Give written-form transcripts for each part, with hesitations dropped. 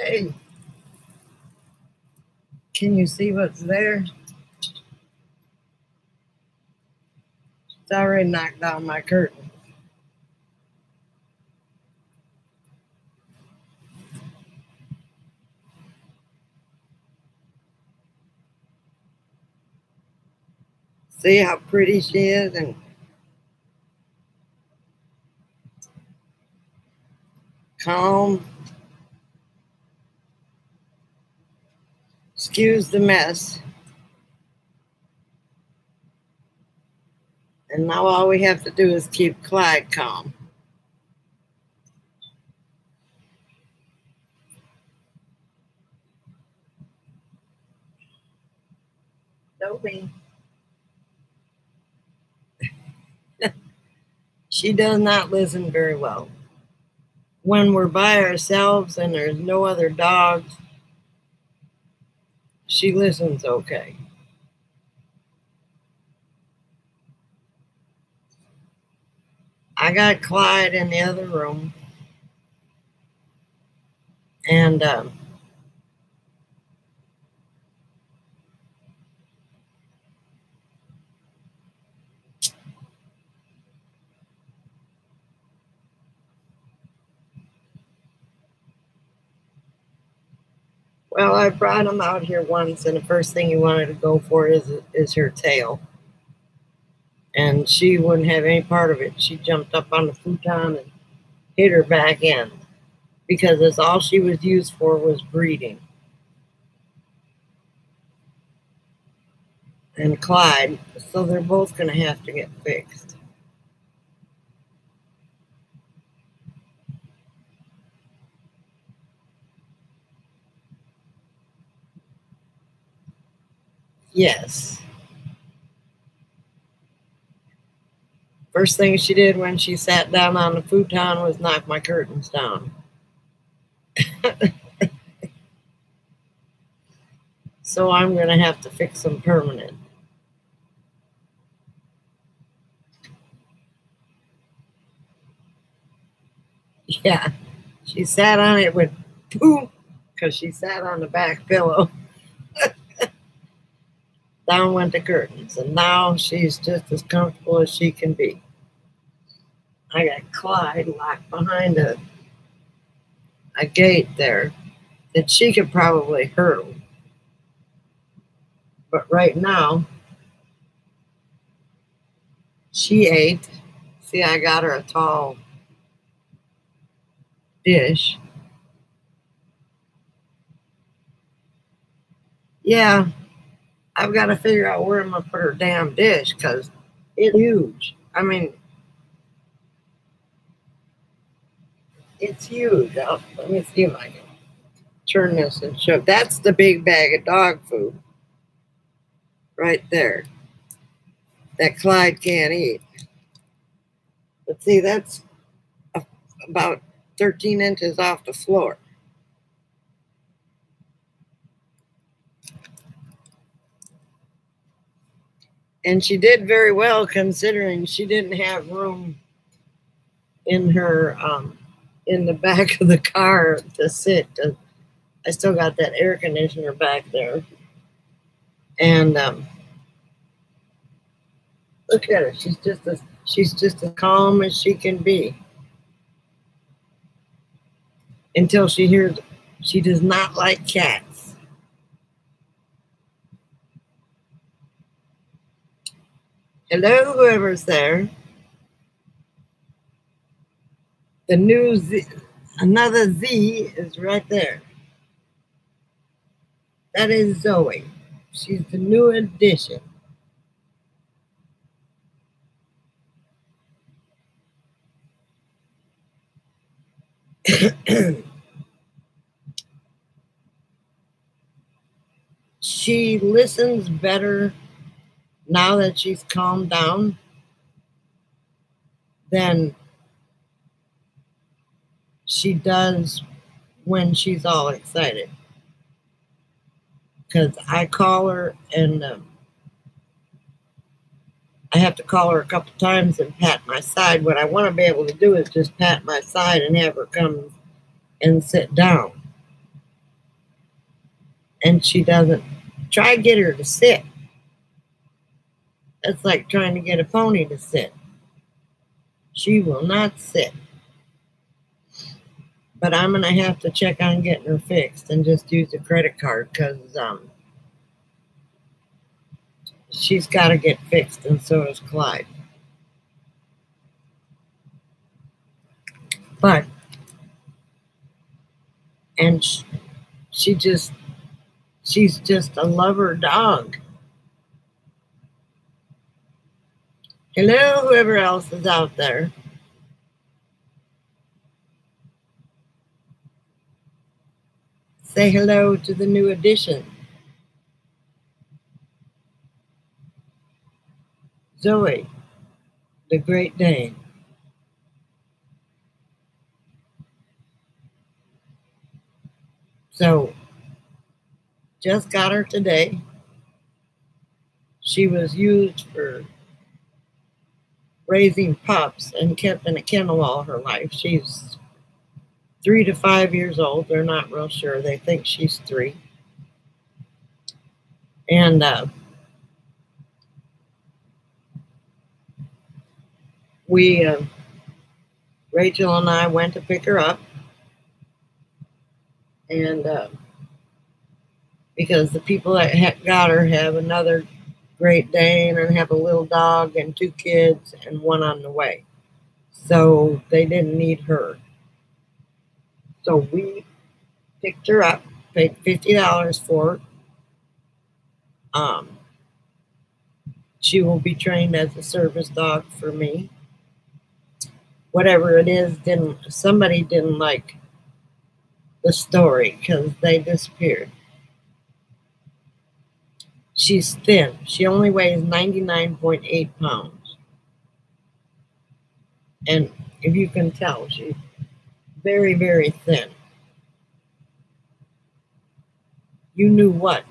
Hey, can you see what's there? It's already knocked down my curtain. See how pretty she is and calm. Excuse the mess. And now all we have to do is keep Clyde calm. Dobie. She does not listen very well. When we're by ourselves and there's no other dogs, she listens okay. I got Clyde in the other room, and well, I brought him out here once, and the first thing he wanted to go for is her tail. And she wouldn't have any part of it. She jumped up on the futon and hit her back end because that's all she was used for was breeding. And Clyde, so they're both going to have to get fixed. Yes. First thing she did when she sat down on the futon was knock my curtains down. So I'm going to have to fix them permanent. Yeah, she sat on it with boom, because she sat on the back pillow. Down went the curtains, and now she's just as comfortable as she can be. I got Clyde locked behind a gate there that she could probably hurdle. But right now, she ate. See, I got her a tall dish. Yeah, I've got to figure out where I'm going to put her damn dish because it's huge. I mean, it's huge. Let me see if I can turn this and show. That's the big bag of dog food right there that Clyde can't eat. But see, that's about 13 inches off the floor. And she did very well considering she didn't have room in her in the back of the car to sit. I still got that air conditioner back there. And look at her. She's just as calm as she can be. Until she hears she does not like cats. Hello, whoever's there. The new Z, another Z is right there. That is Zoe. She's the new addition. She listens better now that she's calmed down than she does when she's all excited. Because I call her and I have to call her a couple times and pat my side. What I want to be able to do is just pat my side and have her come and sit down. and she doesn't. Try to get her to sit. It's like trying to get a pony to sit. She will not sit. But I'm going to have to check on getting her fixed and just use a credit card because she's got to get fixed, and so does Clyde. But, and she's just a lover dog. Hello, whoever else is out there. Say hello to the new addition. Zoe, the Great Dane. So, just got her today. She was used for raising pups and kept in a kennel all her life. She's 3 to 5 years old. They're not real sure. They think she's 3. And Rachel and I went to pick her up. And because the people that got her have another Great Dane and have a little dog and 2 kids and 1 on the way. So they didn't need her. So we picked her up, paid $50 for her. She will be trained as a service dog for me. Whatever it is, somebody didn't like the story because they disappeared. She's thin. She only weighs 99.8 pounds. And if you can tell, she's very, very thin. You knew what?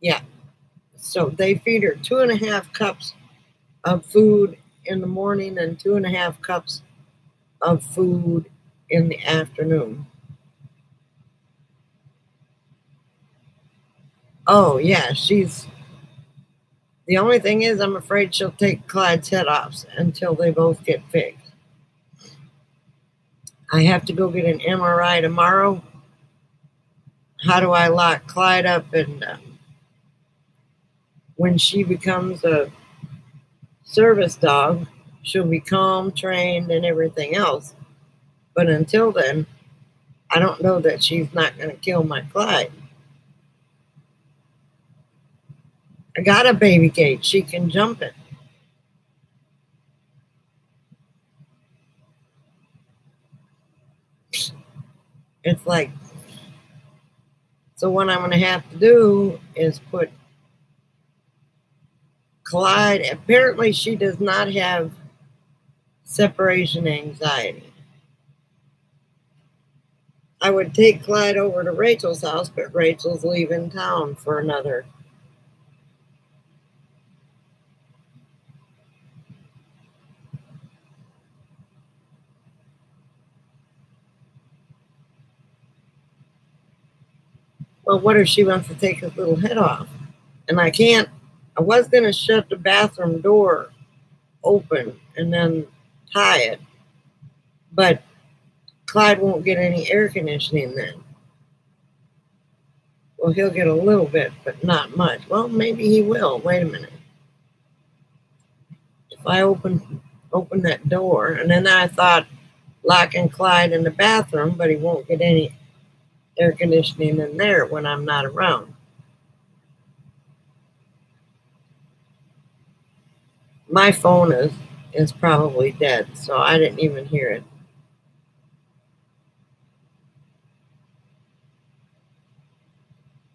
Yeah. So they feed her 2.5 cups of food in the morning and 2.5 cups of food in the afternoon. Oh, yeah, the only thing is I'm afraid she'll take Clyde's head off until they both get fixed. I have to go get an MRI tomorrow. How do I lock Clyde up? And when she becomes a service dog, she'll be calm, trained, and everything else. But until then, I don't know that she's not going to kill my Clyde. I got a baby gate. She can jump it. It's like, so what I'm going to have to do is put Clyde. Apparently, she does not have separation anxiety. I would take Clyde over to Rachel's house, but Rachel's leaving town for another. Well, what if she wants to take his little head off? And I can't. I was going to shut the bathroom door open and then tie it, but Clyde won't get any air conditioning then. Well, he'll get a little bit, but not much. Well, maybe he will. Wait a minute. If I open that door, and then I thought locking Clyde in the bathroom, but he won't get any air conditioning in there when I'm not around. My phone is probably dead, so I didn't even hear it.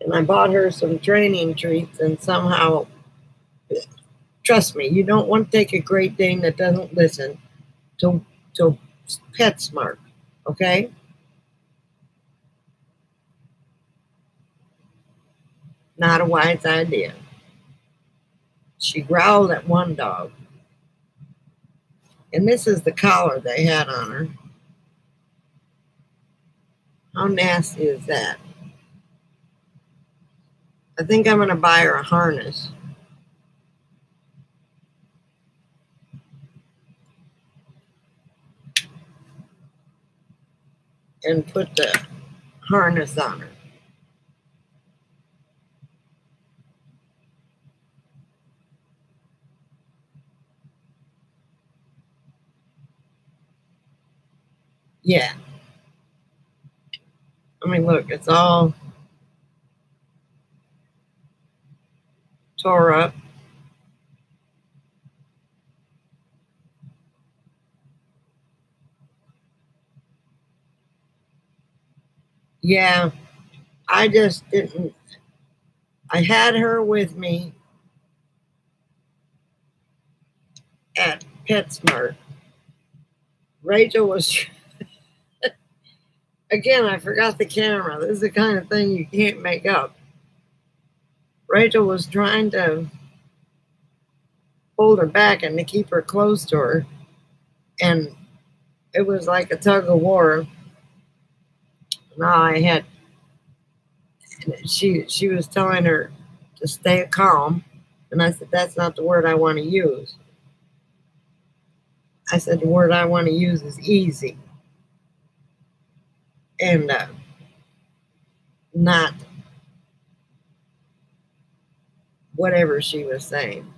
And I bought her some training treats, and somehow, trust me, you don't want to take a Great Dane that doesn't listen to PetSmart, okay? Not a wise idea. She growled at one dog. And this is the collar they had on her. How nasty is that? I think I'm going to buy her a harness. And put the harness on her. Yeah. I mean, look, it's all tore up. Yeah, I just didn't. I had her with me at PetSmart. Rachel was, again, I forgot the camera. This is the kind of thing you can't make up. Rachel was trying to hold her back and to keep her close to her. And it was like a tug of war. Now I had, she was telling her to stay calm. And I said, that's not the word I want to use. I said, the word I want to use is easy. And not whatever she was saying.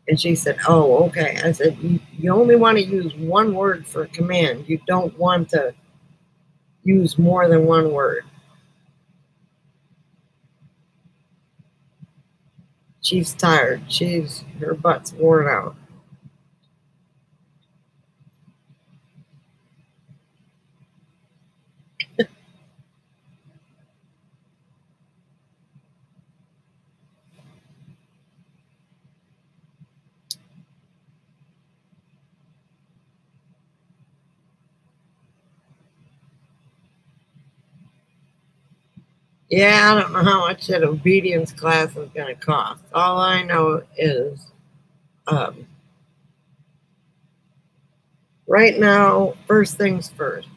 And she said, oh, okay. I said, you only want to use one word for a command. You don't want to use more than one word. She's tired. Her butt's worn out. Yeah, I don't know how much that obedience class is going to cost. All I know is right now, first things first,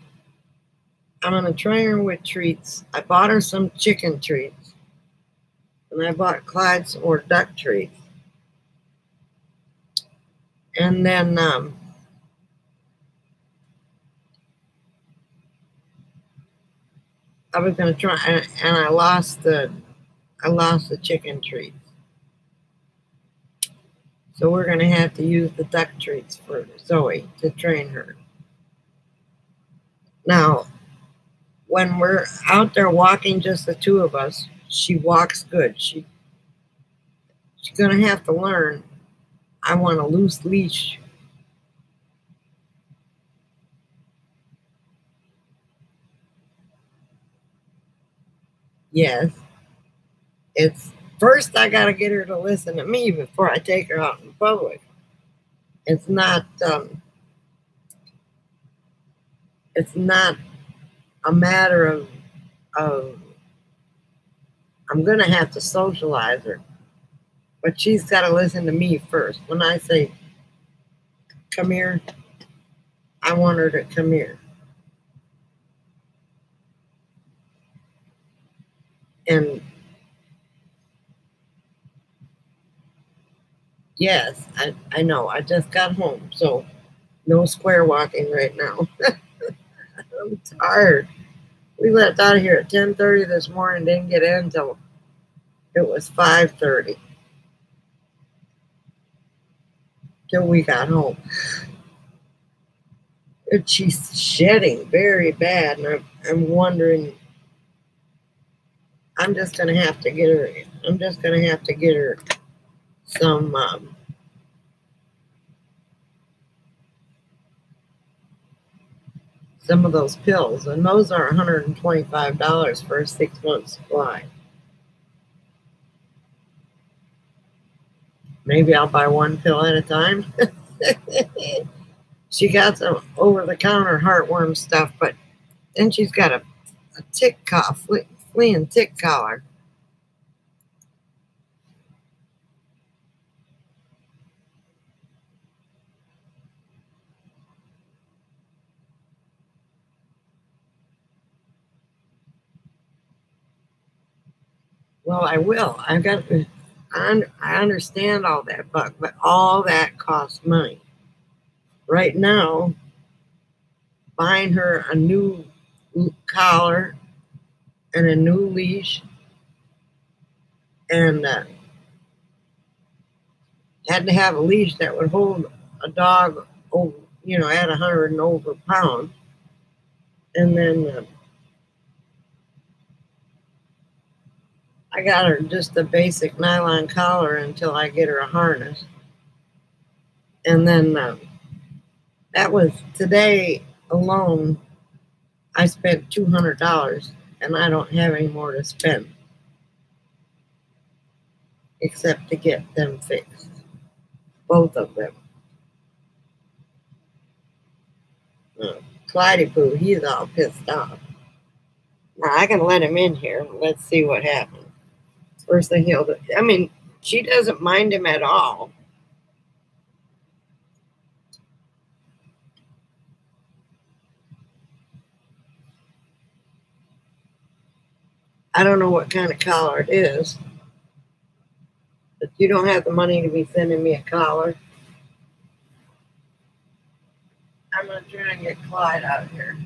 I'm going to train her with treats. I bought her some chicken treats, and I bought Clyde some more duck treats. And then I was going to try, and I lost the chicken treats. So we're going to have to use the duck treats for Zoe to train her. Now, when we're out there walking, just the two of us, she walks good. She's going to have to learn, I want a loose leash. Yes. It's first I got to get her to listen to me before I take her out in public. It's not a matter of I'm going to have to socialize her, but she's got to listen to me first. When I say, come here, I want her to come here. And yes, I know. I just got home, so no square walking right now. I'm tired. We left out of here at 10:30 this morning, didn't get in until it was 5:30 till we got home. And she's shedding very bad, and I'm wondering. I'm just gonna have to get her. I'm just gonna have to get her some of those pills, and those are $125 for a 6-month supply. Maybe I'll buy one pill at a time. She got some over-the-counter heartworm stuff, but then she's got a tick cough, flea and tick collar. Well, I will. I understand all that, Buck, but all that costs money. Right now, buying her a new collar and a new leash, and had to have a leash that would hold a dog over, at 100 and over pounds. And then I got her just a basic nylon collar until I get her a harness. And then that was today alone. I spent $200, and I don't have any more to spend except to get them fixed, both of them. Clyde Poo, he's all pissed off. Now I can let him in here. Let's see what happens. First thing he'll do. I mean, she doesn't mind him at all. I don't know what kind of collar it is, but you don't have the money to be sending me a collar. I'm going to try and get Clyde out here.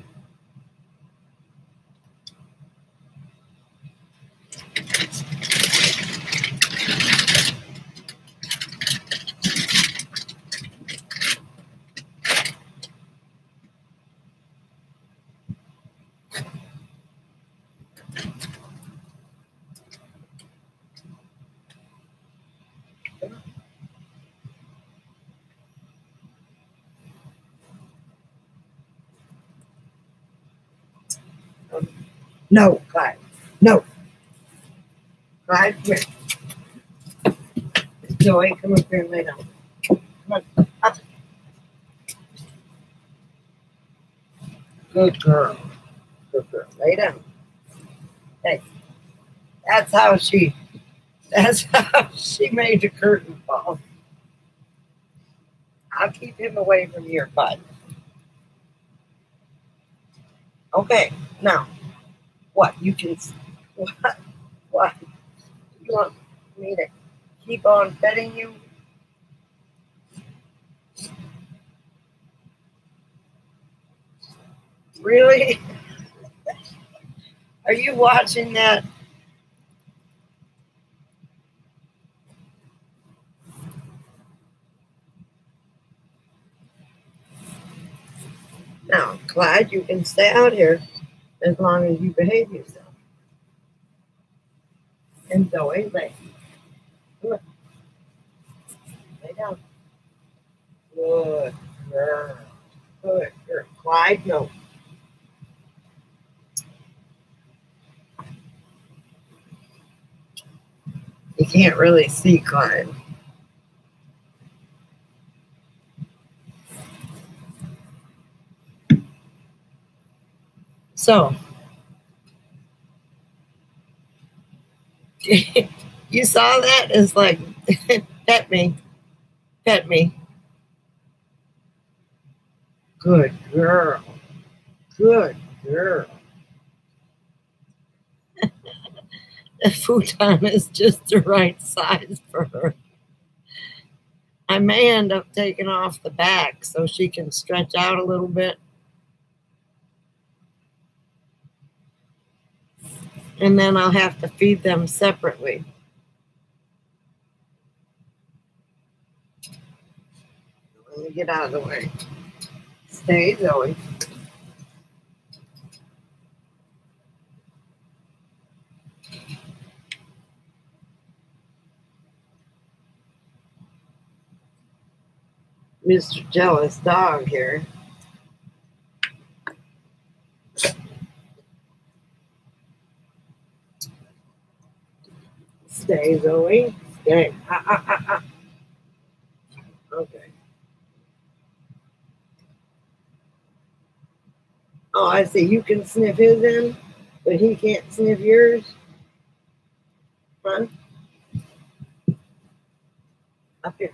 No, Clyde. No. Clyde, here. Joey, come up here and lay down. Come on, up. Good girl. Good girl. Lay down. Hey, that's how she made the curtain fall. I'll keep him away from your butt. Okay, now, what? You can, what? What? You want me to keep on petting you? Really? Are you watching that? Now, Clyde, you can stay out here as long as you behave yourself. And Zoe, lay. Look. Lay down. Good girl. Good girl. Clyde, no. You can't really see Clyde. So, you saw that? It's like, pet me. Pet me. Good girl. Good girl. The futon is just the right size for her. I may end up taking off the back so she can stretch out a little bit. And then I'll have to feed them separately. Let me get out of the way. Stay, Zoe. Mr. Jealous Dog here. Stay, Zoe. Stay. Okay. Oh, I see. You can sniff his in, but he can't sniff yours. Huh? Up here.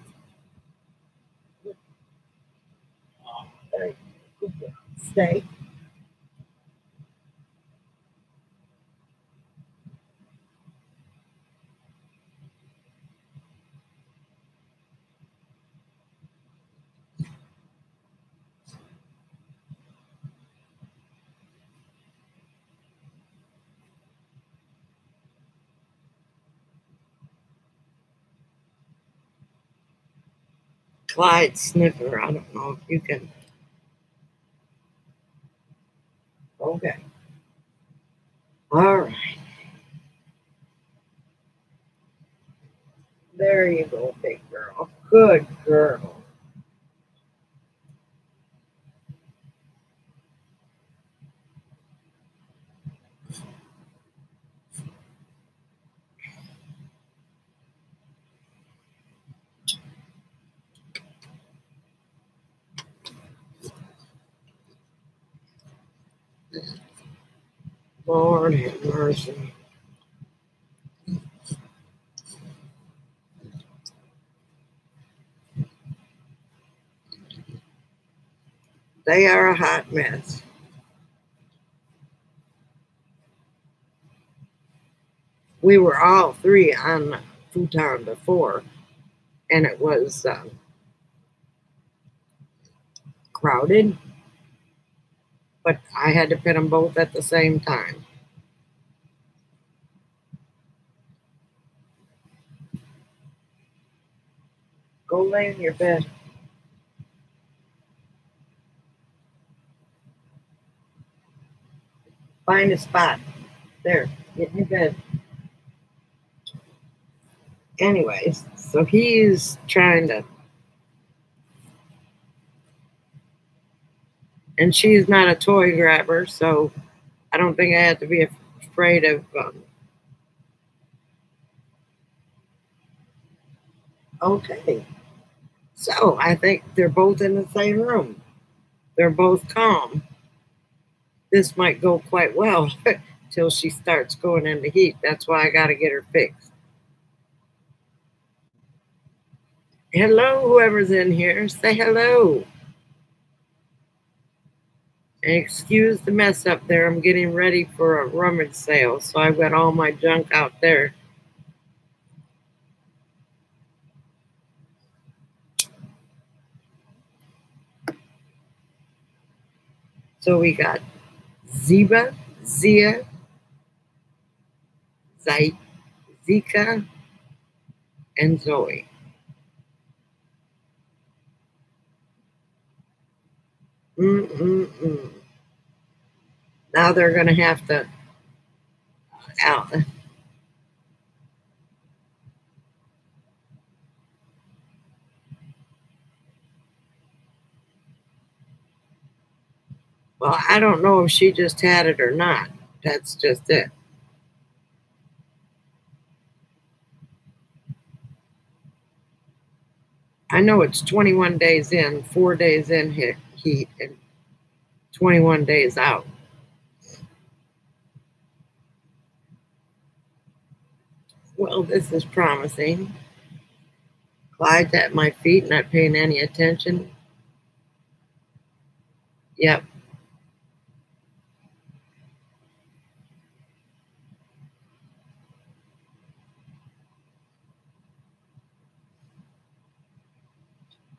There you go. Stay. Clyde Sniffer. I don't know if you can. Okay. All right. There you go, big girl. Good girl. Lord have mercy. They are a hot mess. We were all three on the futon before, and it was crowded, but I had to pit them both at the same time. Go lay in your bed. Find a spot. There, get in your bed. Anyways, so he's trying to, and she's not a toy grabber, so I don't think I have to be afraid of. Okay, so I think they're both in the same room. They're both calm. This might go quite well till she starts going into heat. That's why I got to get her fixed. Hello, whoever's in here, say hello. And excuse the mess up there. I'm getting ready for a rummage sale, so I've got all my junk out there. So we got Zeba, Zia, Zika, and Zoe. Mm-mm-mm. Now they're going to have to out. Well, I don't know if she just had it or not. That's just it. I know it's 21 days in, 4 days in heat, and 21 days out. Well, this is promising. Clyde's at my feet, not paying any attention. Yep.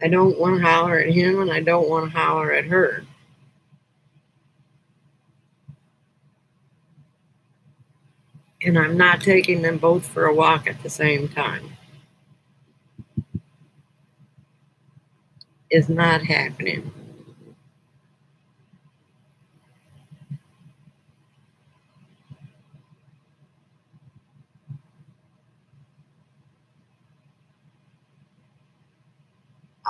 I don't want to holler at him, and I don't want to holler at her. And I'm not taking them both for a walk at the same time. It's not happening.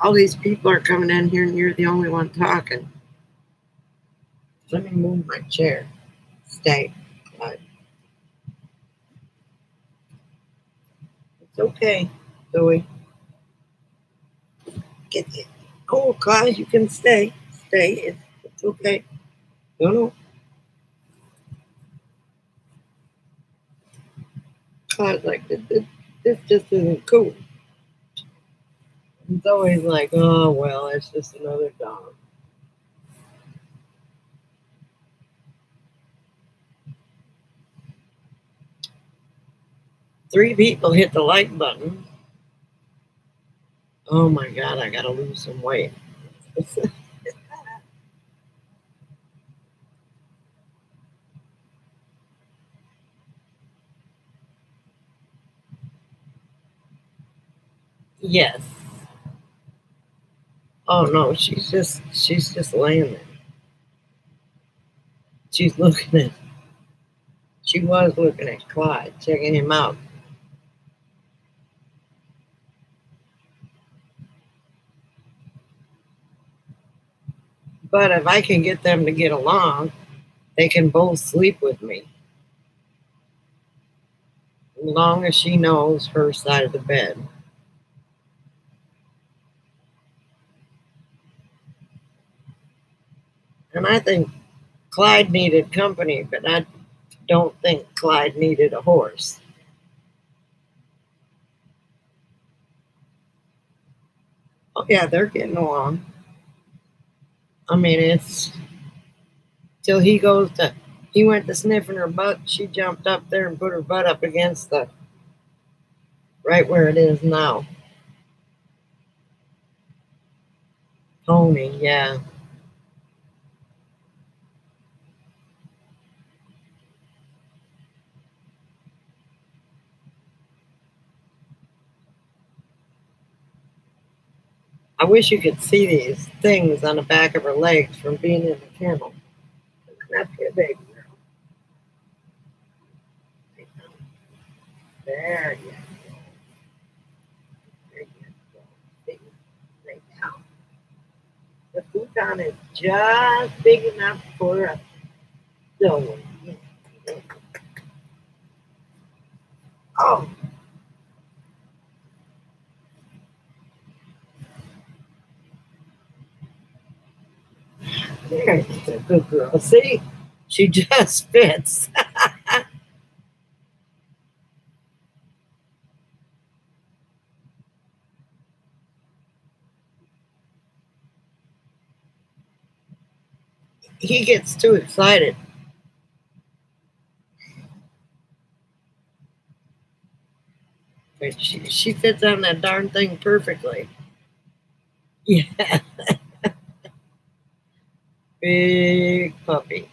All these people are coming in here, and you're the only one talking. Let me move my chair. Stay. It's okay, Zoe. Get it. Oh, Clyde, you can stay. Stay. It's okay. No. Clyde's like, this just isn't cool. It's always like, oh, well, it's just another dog. Three people hit the like button. Oh my God, I gotta lose some weight. Yes. Oh no, she's just laying there. She's looking at. She was looking at Clyde, checking him out. But if I can get them to get along, they can both sleep with me. As long as she knows her side of the bed. And I think Clyde needed company, but I don't think Clyde needed a horse. Oh yeah, they're getting along. I mean, it's till he went to sniffing her butt. She jumped up there and put her butt up against the right where it is now. Pony, yeah. I wish you could see these things on the back of her legs from being in the kennel. That's your baby girl. There you go. There you go. See, right now. The futon is just big enough for a stone. Oh, there's a good girl. See, she just fits. He gets too excited. But she fits on that darn thing perfectly. Yeah, big puppy.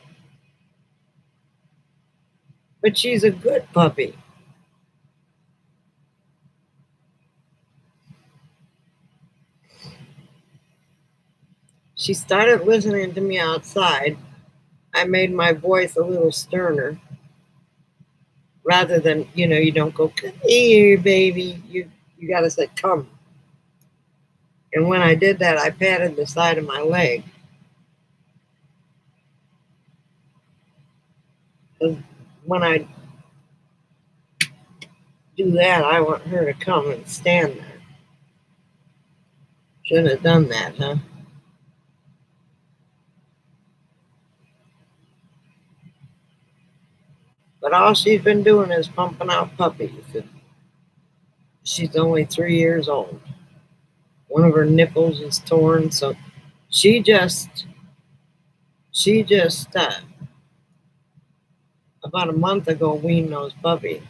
But she's a good puppy. She started listening to me outside. I made my voice a little sterner rather than, you don't go, come here, baby. You got to say, come. And when I did that, I patted the side of my leg. Because when I do that, I want her to come and stand there. Shouldn't have done that, huh? But all she's been doing is pumping out puppies. And she's only 3 years old. One of her nipples is torn, so she just about a month ago weaned those puppies.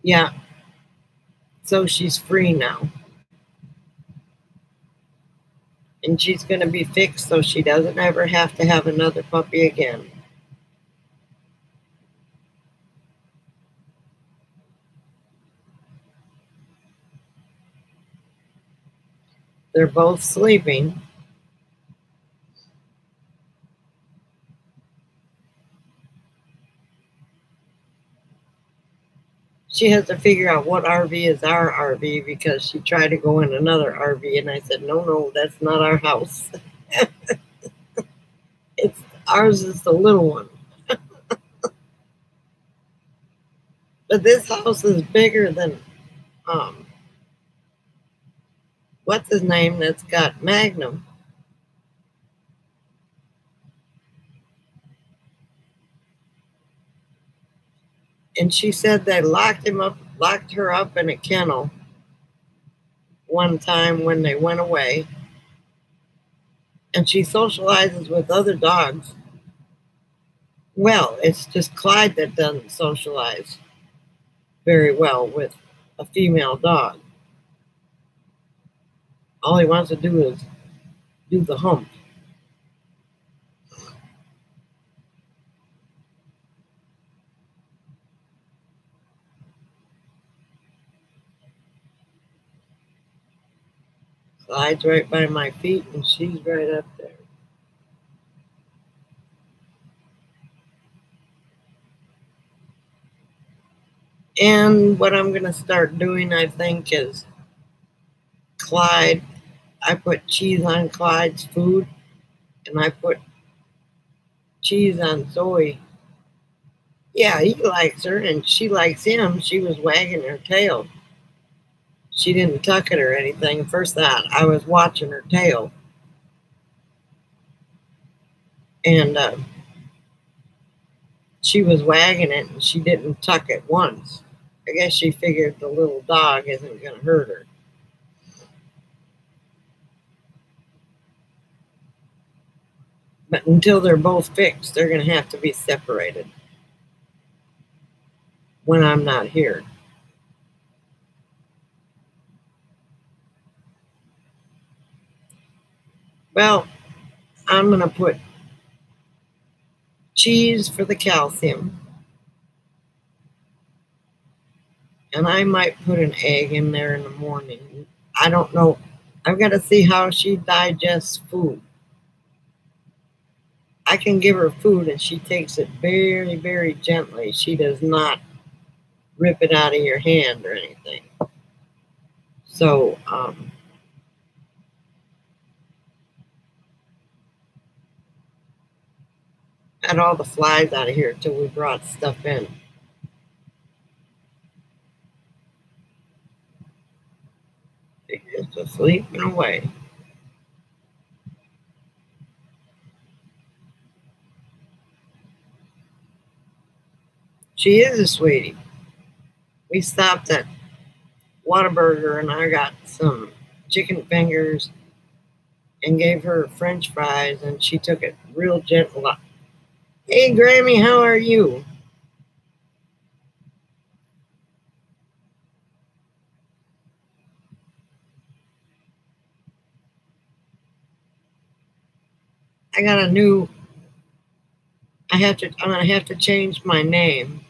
Yeah, so she's free now. And she's going to be fixed so she doesn't ever have to have another puppy again. They're both sleeping. She has to figure out what RV is our RV because she tried to go in another RV and I said, no, that's not our house. It's ours is the little one. But this house is bigger than um what's his name that's got Magnum. And she said they locked her up in a kennel one time when they went away. And she socializes with other dogs. Well, it's just Clyde that doesn't socialize very well with a female dog. All he wants to do is do the hump. Slides right by my feet, and she's right up there. And what I'm going to start doing, I think, is Clyde. I put cheese on Clyde's food, and I put cheese on Zoe. Yeah, he likes her, and she likes him. She was wagging her tail. She didn't tuck it or anything. First thought, I was watching her tail. And she was wagging it, and she didn't tuck it once. I guess she figured the little dog isn't going to hurt her. But until they're both fixed, they're going to have to be separated when I'm not here. Well, I'm going to put cheese for the calcium. And I might put an egg in there in the morning. I don't know. I've got to see how she digests food. I can give her food and she takes it very, very gently. She does not rip it out of your hand or anything. So, got all the flies out of here till we brought stuff in. It's asleep and away. She is a sweetie. We stopped at Whataburger and I got some chicken fingers and gave her French fries, and she took it real gentle. Hey, Grammy, how are you? I got a new. I'm gonna have to change my name.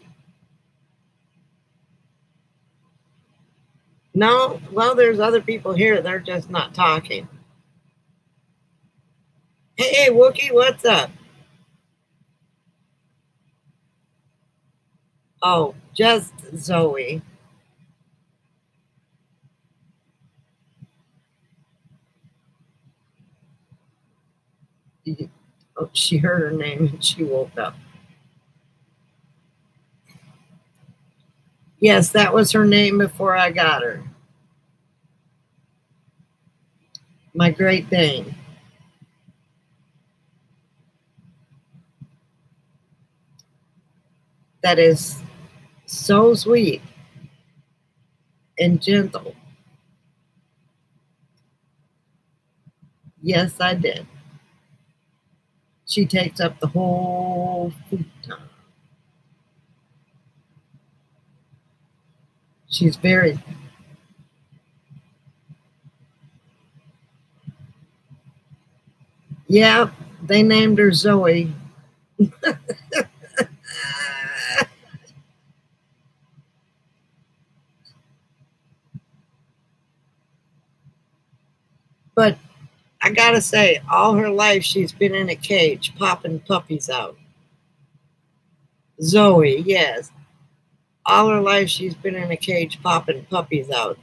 No, well, there's other people here. They're just not talking. Hey, Wookie, what's up? Oh, just Zoe. Oh, she heard her name and she woke up. Yes, that was her name before I got her. My Great Dane. That is so sweet and gentle. Yes, I did. She takes up the whole futon. She's very. Yeah, they named her Zoe. But I gotta say, all her life she's been in a cage popping puppies out. Zoe, yes. All her life she's been in a cage popping puppies out.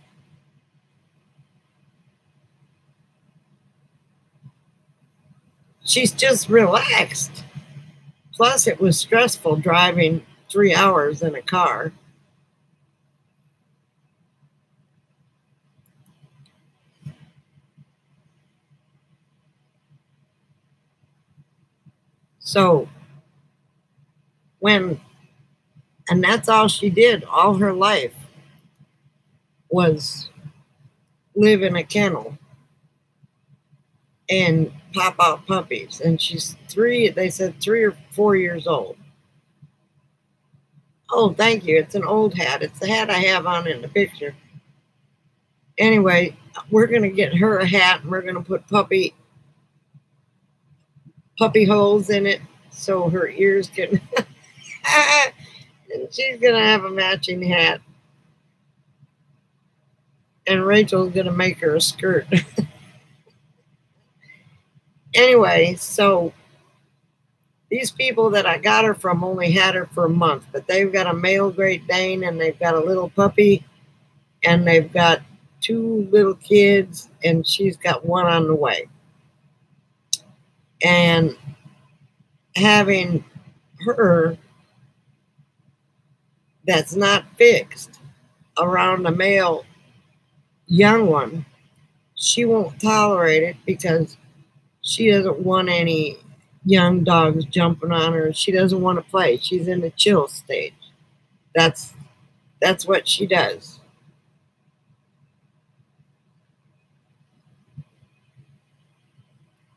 She's just relaxed. Plus, it was stressful driving 3 hours in a car. So, and that's all she did all her life was live in a kennel and pop out puppies. And she's they said 3 or 4 years old. Oh, thank you. It's an old hat. It's the hat I have on in the picture. Anyway, we're going to get her a hat and we're going to put puppy holes in it so her ears can. And she's going to have a matching hat. And Rachel's going to make her a skirt. Anyway, so these people that I got her from only had her for a month, but they've got a male Great Dane and they've got a little puppy and they've got 2 little kids and she's got 1 on the way. And having her that's not fixed around a male young one, she won't tolerate it because she doesn't want any young dogs jumping on her. She doesn't want to play. She's in the chill stage. That's what she does.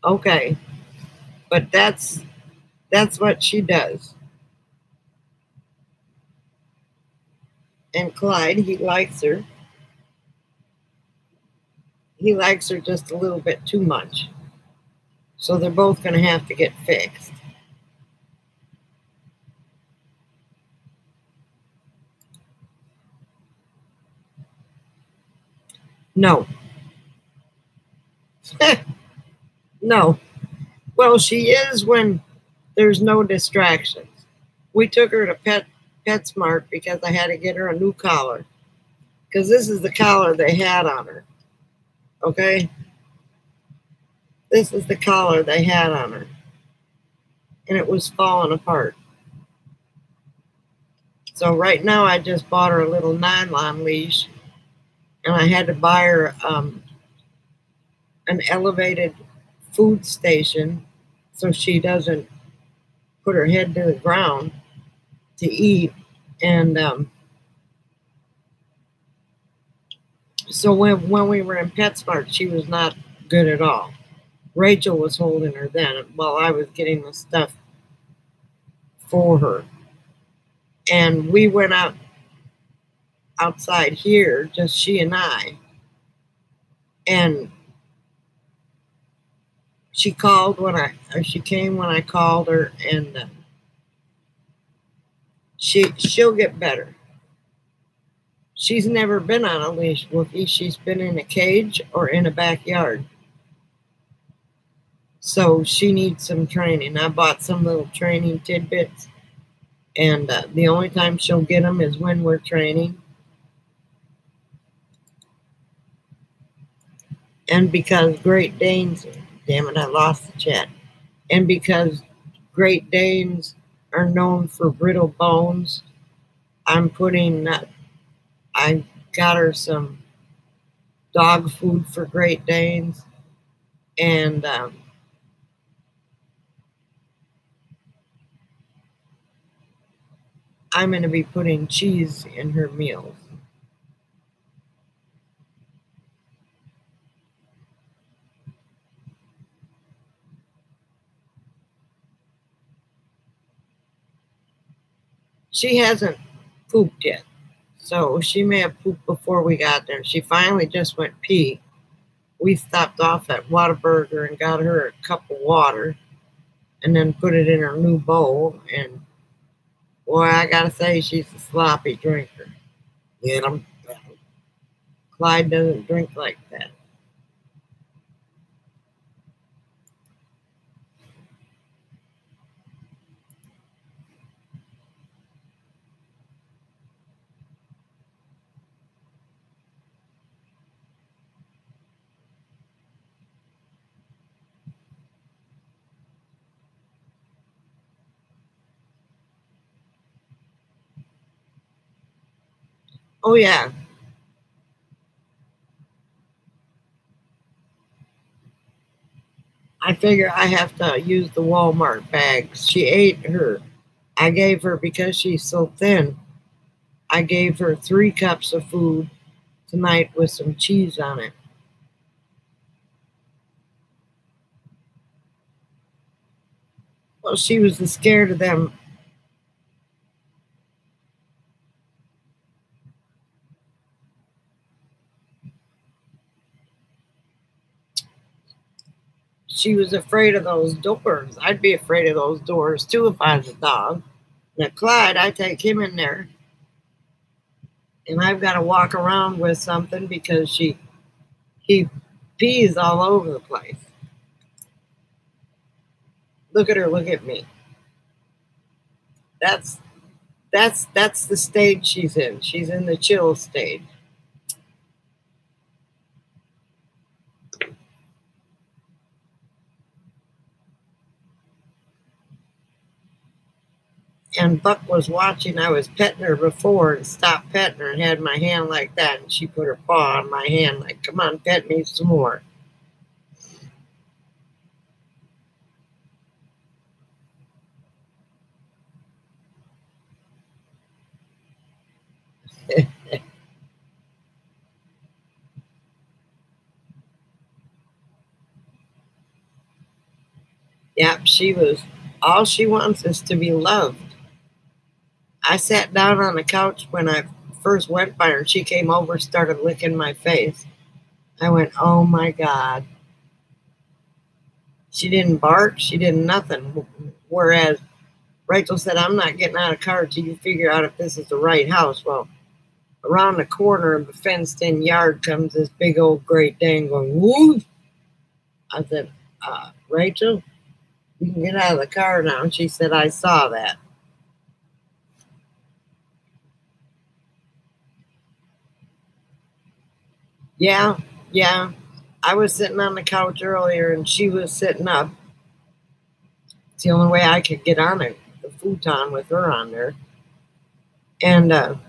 Okay, but that's what she does. And Clyde, he likes her. He likes her just a little bit too much. So they're both going to have to get fixed. No. No. Well, she is when there's no distractions. We took her to PetSmart because I had to get her a new collar. Because this is the collar they had on her. Okay? This is the collar they had on her. And it was falling apart. So right now I just bought her a little nylon leash. And I had to buy her an elevated food station so she doesn't put her head to the ground to eat. And so when we were in PetSmart, she was not good at all. Rachel was holding her then while I was getting the stuff for her. And we went outside here, just she and I. And she called she came when I called her, and she'll get better. She's never been on a leash, Wookie. She's been in a cage or in a backyard. So she needs some training. I bought some little training tidbits, and the only time she'll get them is when we're training. And because Great Danes, damn it, I lost the chat. And because Great Danes are known for brittle bones, I got her some dog food for Great Danes, and I'm going to be putting cheese in her meals. She hasn't pooped yet, so she may have pooped before we got there. She finally just went pee. We stopped off at Whataburger and got her a cup of water and then put it in her new bowl. And boy, I gotta say, she's a sloppy drinker. You know, Clyde doesn't drink like that. Oh yeah. I figure I have to use the Walmart bags. She ate her. I gave her, because she's so thin, I gave her 3 cups of food tonight with some cheese on it. Well, she was scared of them. She was afraid of those doors. I'd be afraid of those doors too if I was a dog. Now, Clyde, I take him in there, and I've got to walk around with something because he pees all over the place. Look at her, look at me. That's the stage she's in. She's in the chill stage. And Buck was watching. I was petting her before and stopped petting her and had my hand like that. And she put her paw on my hand like, come on, pet me some more. Yep, all she wants is to be loved. I sat down on the couch when I first went by her and she came over, started licking my face. I went, oh my God. She didn't bark, she didn't nothing. Whereas Rachel said, I'm not getting out of the car till you figure out if this is the right house. Well, around the corner of the fenced in yard comes this big old Great Dane going, woo. I said, Rachel, you can get out of the car now. And she said, I saw that. Yeah, yeah. I was sitting on the couch earlier and she was sitting up. It's the only way I could get on it, the futon with her on there. And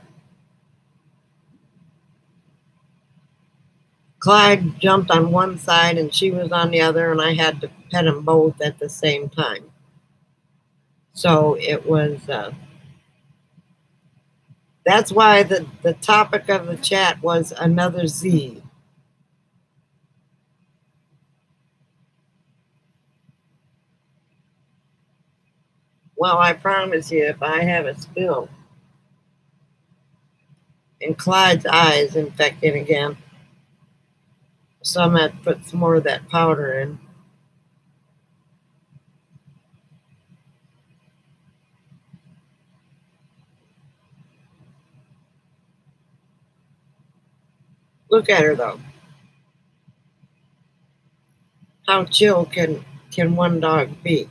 Clyde jumped on one side and she was on the other, and I had to pet them both at the same time. So it was, that's why the topic of the chat was another Z. Well, I promise you, if I have a spill and Clyde's eye is infected again, so I'm going to put some more of that powder in. Look at her, though. How chill can one dog be?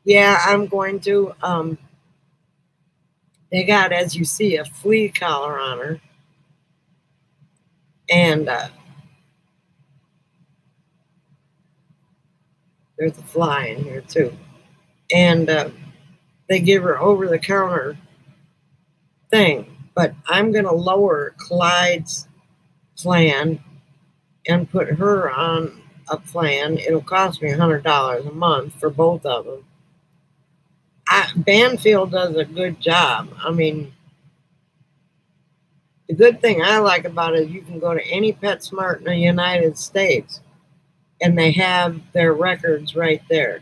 Yeah, I'm going to. They got, as you see, a flea collar on her. And there's a fly in here, too. And they give her over-the-counter thing. But I'm going to lower Clyde's plan and put her on a plan. It'll cost me $100 a month for both of them. Banfield does a good job. I mean, the good thing I like about it is you can go to any PetSmart in the United States and they have their records right there.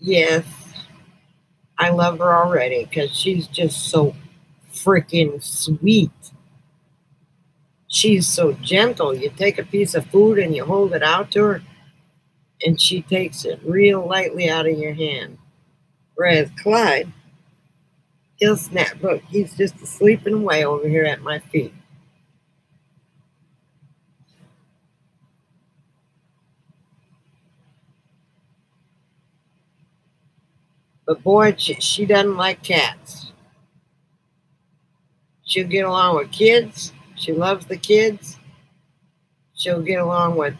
Yes, I love her already because she's just so freaking sweet. She's so gentle. You take a piece of food and you hold it out to her, and she takes it real lightly out of your hand. Whereas Clyde, he'll snap. Look, he's just sleeping away over here at my feet. But boy, she doesn't like cats. She'll get along with kids. She loves the kids. She'll get along with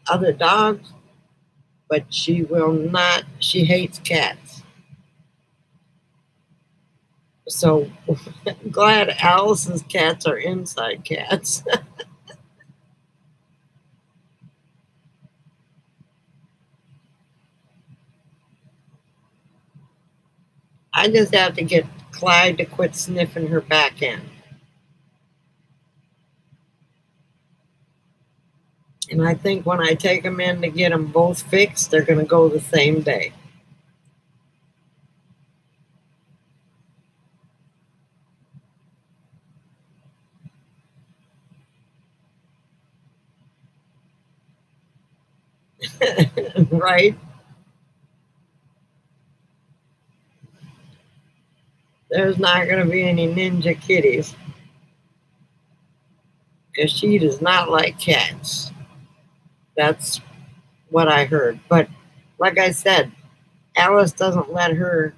other dogs, but she will not, she hates cats. So I'm glad Alice's cats are inside cats. I just have to get Clyde to quit sniffing her back end. And I think when I take them in to get them both fixed, they're going to go the same day. Right? There's not going to be any ninja kitties because she does not like cats. That's what I heard. But like I said, Alice doesn't let her.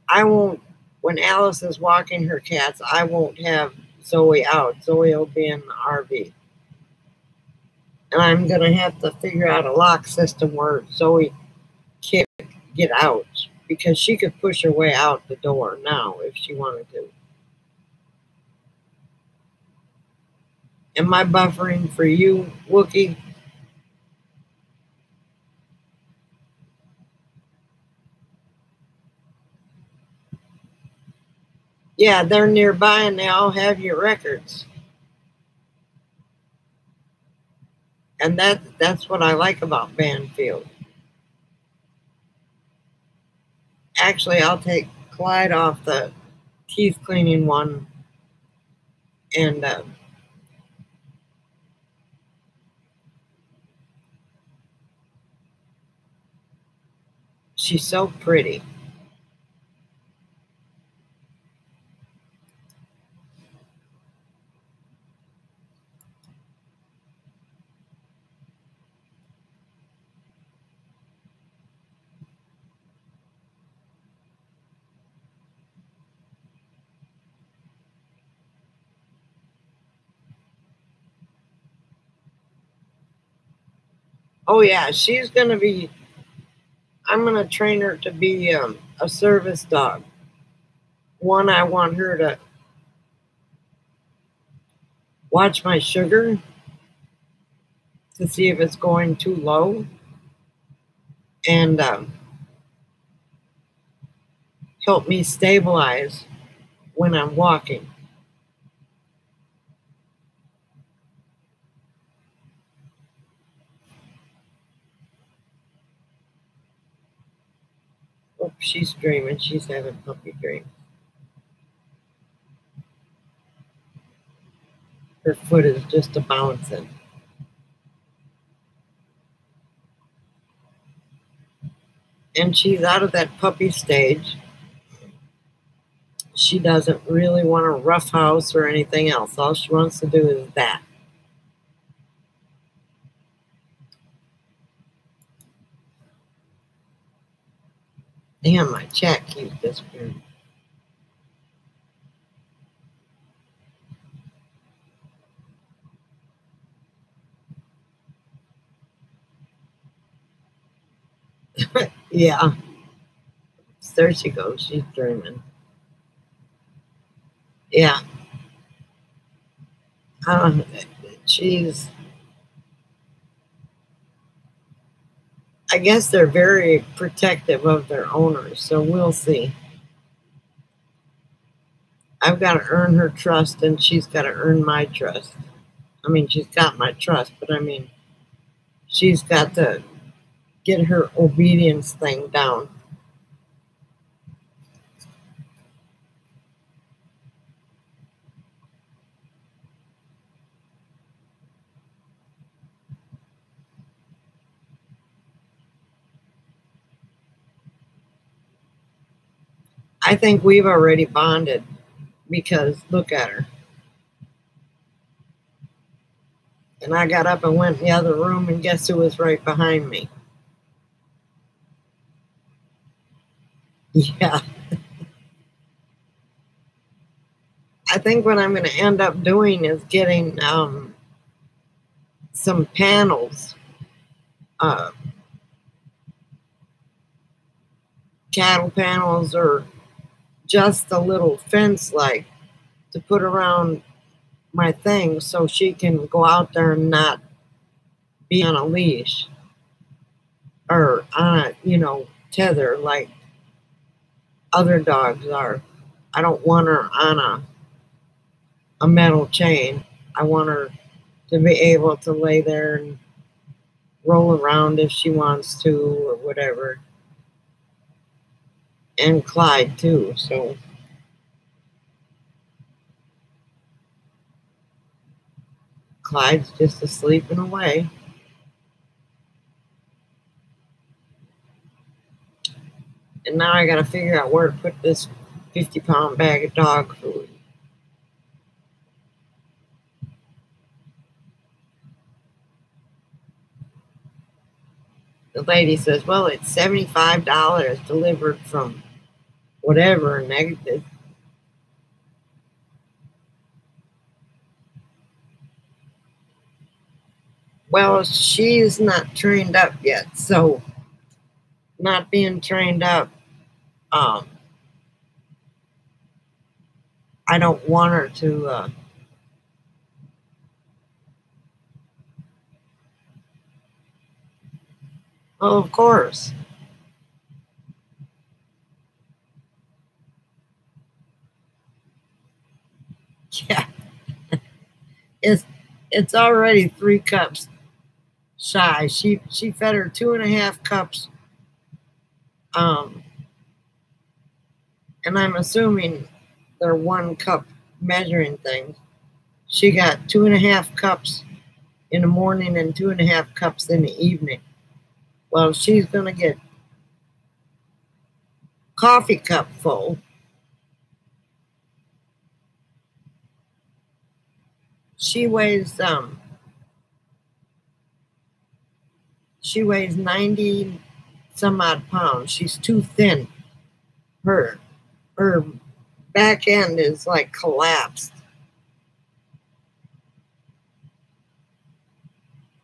I won't, when Alice is walking her cats, I won't have Zoe out. Zoe will be in the RV. And I'm going to have to figure out a lock system where Zoe can't get out because she could push her way out the door now if she wanted to. Am I buffering for you, Wookie? Yeah, they're nearby and they all have your records. And that's what I like about Banfield. Actually, I'll take Clyde off the teeth cleaning one, and she's so pretty. Oh yeah, she's gonna be. I'm gonna train her to be a service dog. One, I want her to watch my sugar to see if it's going too low, and help me stabilize when I'm walking. Oh, she's dreaming. She's having puppy dreams. Her foot is just a bouncing. And she's out of that puppy stage. She doesn't really want a rough house or anything else. All she wants to do is that. Damn, my chat keeps disappearing. Yeah, there she goes. She's dreaming. Yeah, uh, she's. I guess they're very protective of their owners, so we'll see. I've got to earn her trust, and she's got to earn my trust. I mean, she's got my trust, but I mean, she's got to get her obedience thing down. I think we've already bonded because look at her. And I got up and went in the other room, and guess who was right behind me? Yeah. I think what I'm going to end up doing is getting some panels, uh, cattle panels, or just a little fence like to put around my thing so she can go out there and not be on a leash or on a, tether like other dogs are. I don't want her on a metal chain. I want her to be able to lay there and roll around if she wants to or whatever. And Clyde too. So Clyde's just asleep and away. And now I got to figure out where to put this 50-pound bag of dog food. The lady says, well, it's $75 delivered from whatever. Negative. Well, she's not trained up yet. So not being trained up, I don't want her to oh, of course. Yeah. It's already 3 cups shy. She fed her 2.5 cups. And I'm assuming they're 1 cup measuring things. She got 2.5 cups in the morning and 2.5 cups in the evening. Well, she's gonna get coffee cup full. She weighs 90 some odd pounds. She's too thin. Her back end is like collapsed.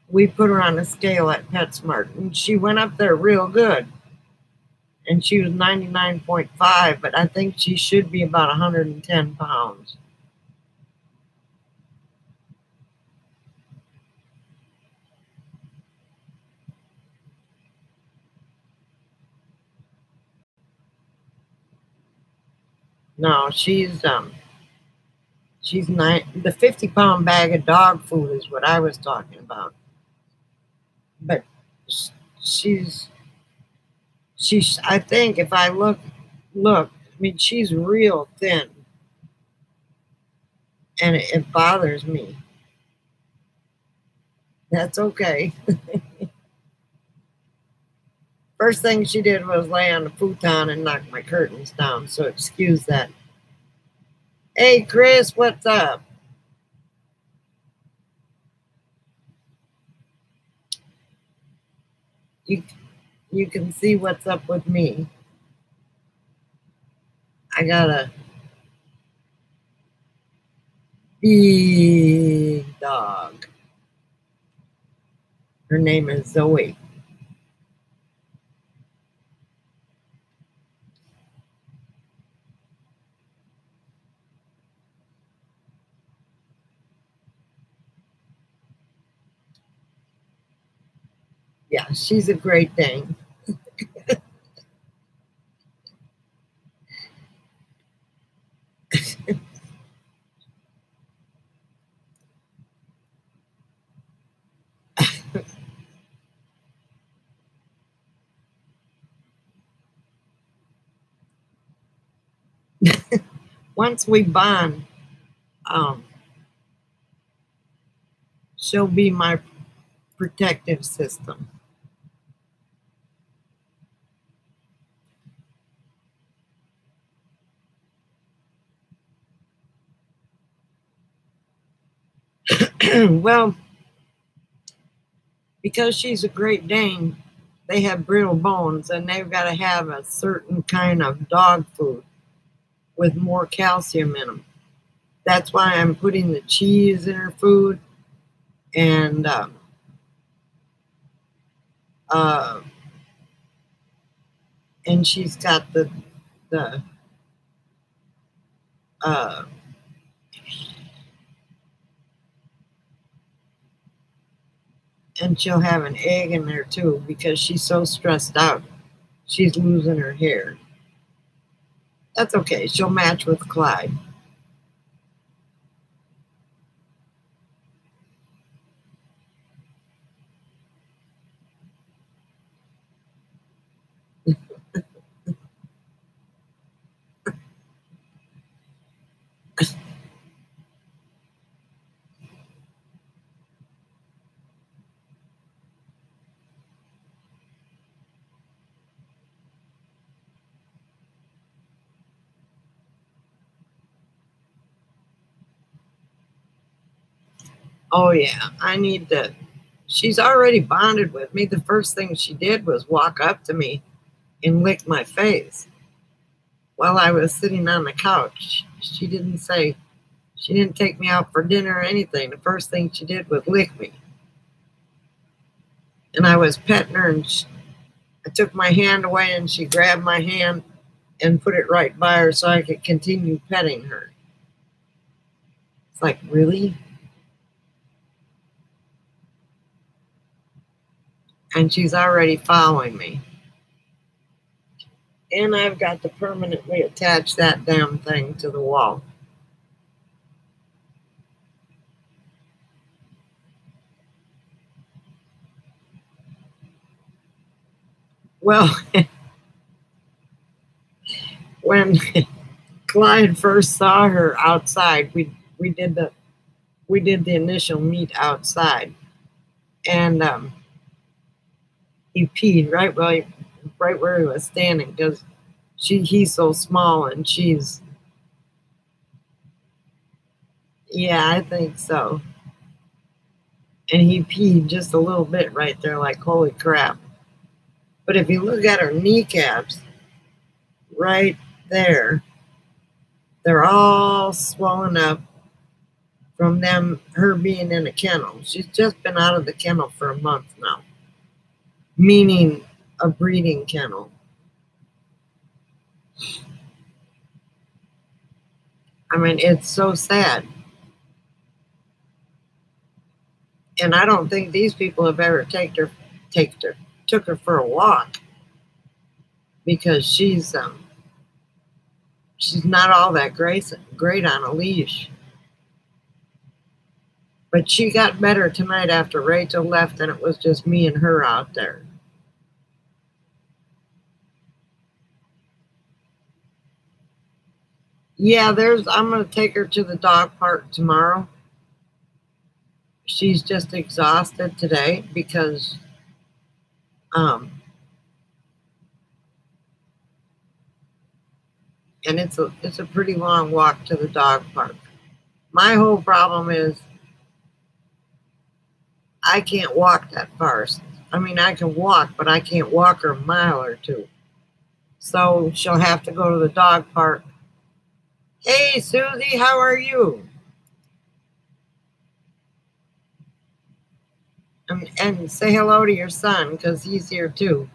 We put her on a scale at PetSmart and she went up there real good. And she was 99.5, but I think she should be about 110 pounds. No, she's the 50-pound bag of dog food is what I was talking about. But she's I think if I look, I mean, she's real thin. And it bothers me. That's okay. First thing she did was lay on the futon and knock my curtains down, so excuse that. Hey, Chris, what's up? You can see what's up with me. I got a big dog. Her name is Zoe. Yeah, she's a Great Dane. Once we bond, she'll be my protective system. Well, because she's a Great Dane, they have brittle bones and they've got to have a certain kind of dog food with more calcium in them. That's why I'm putting the cheese in her food and and she's got the uh, and she'll have an egg in there too because she's so stressed out. She's losing her hair. That's okay. She'll match with Clyde. Oh yeah, I need to. She's already bonded with me. The first thing she did was walk up to me and lick my face while I was sitting on the couch. She didn't say, she didn't take me out for dinner or anything. The first thing she did was lick me. And I was petting her, and I took my hand away, and she grabbed my hand and put it right by her so I could continue petting her. It's like, really? And she's already following me. And I've got to permanently attach that damn thing to the wall. Well, when Clyde first saw her outside, we did the initial meet outside, and he peed right where he was standing because he's so small and she's, yeah, I think so. And he peed just a little bit right there, like holy crap. But if you look at her kneecaps, right there, they're all swollen up from her being in a kennel. She's just been out of the kennel for a month now, meaning a breeding kennel. I mean, it's so sad. And I don't think these people have ever took her for a walk because she's not all that great on a leash. But she got better tonight after Rachel left, and it was just me and her out there. Yeah, I'm gonna take her to the dog park tomorrow. She's just exhausted today because um and it's a pretty long walk to the dog park. My whole problem is I can't walk that far. I mean, I can walk, but I can't walk her a mile or two. So she'll have to go to the dog park. Hey, Susie, how are you? And say hello to your son because he's here too.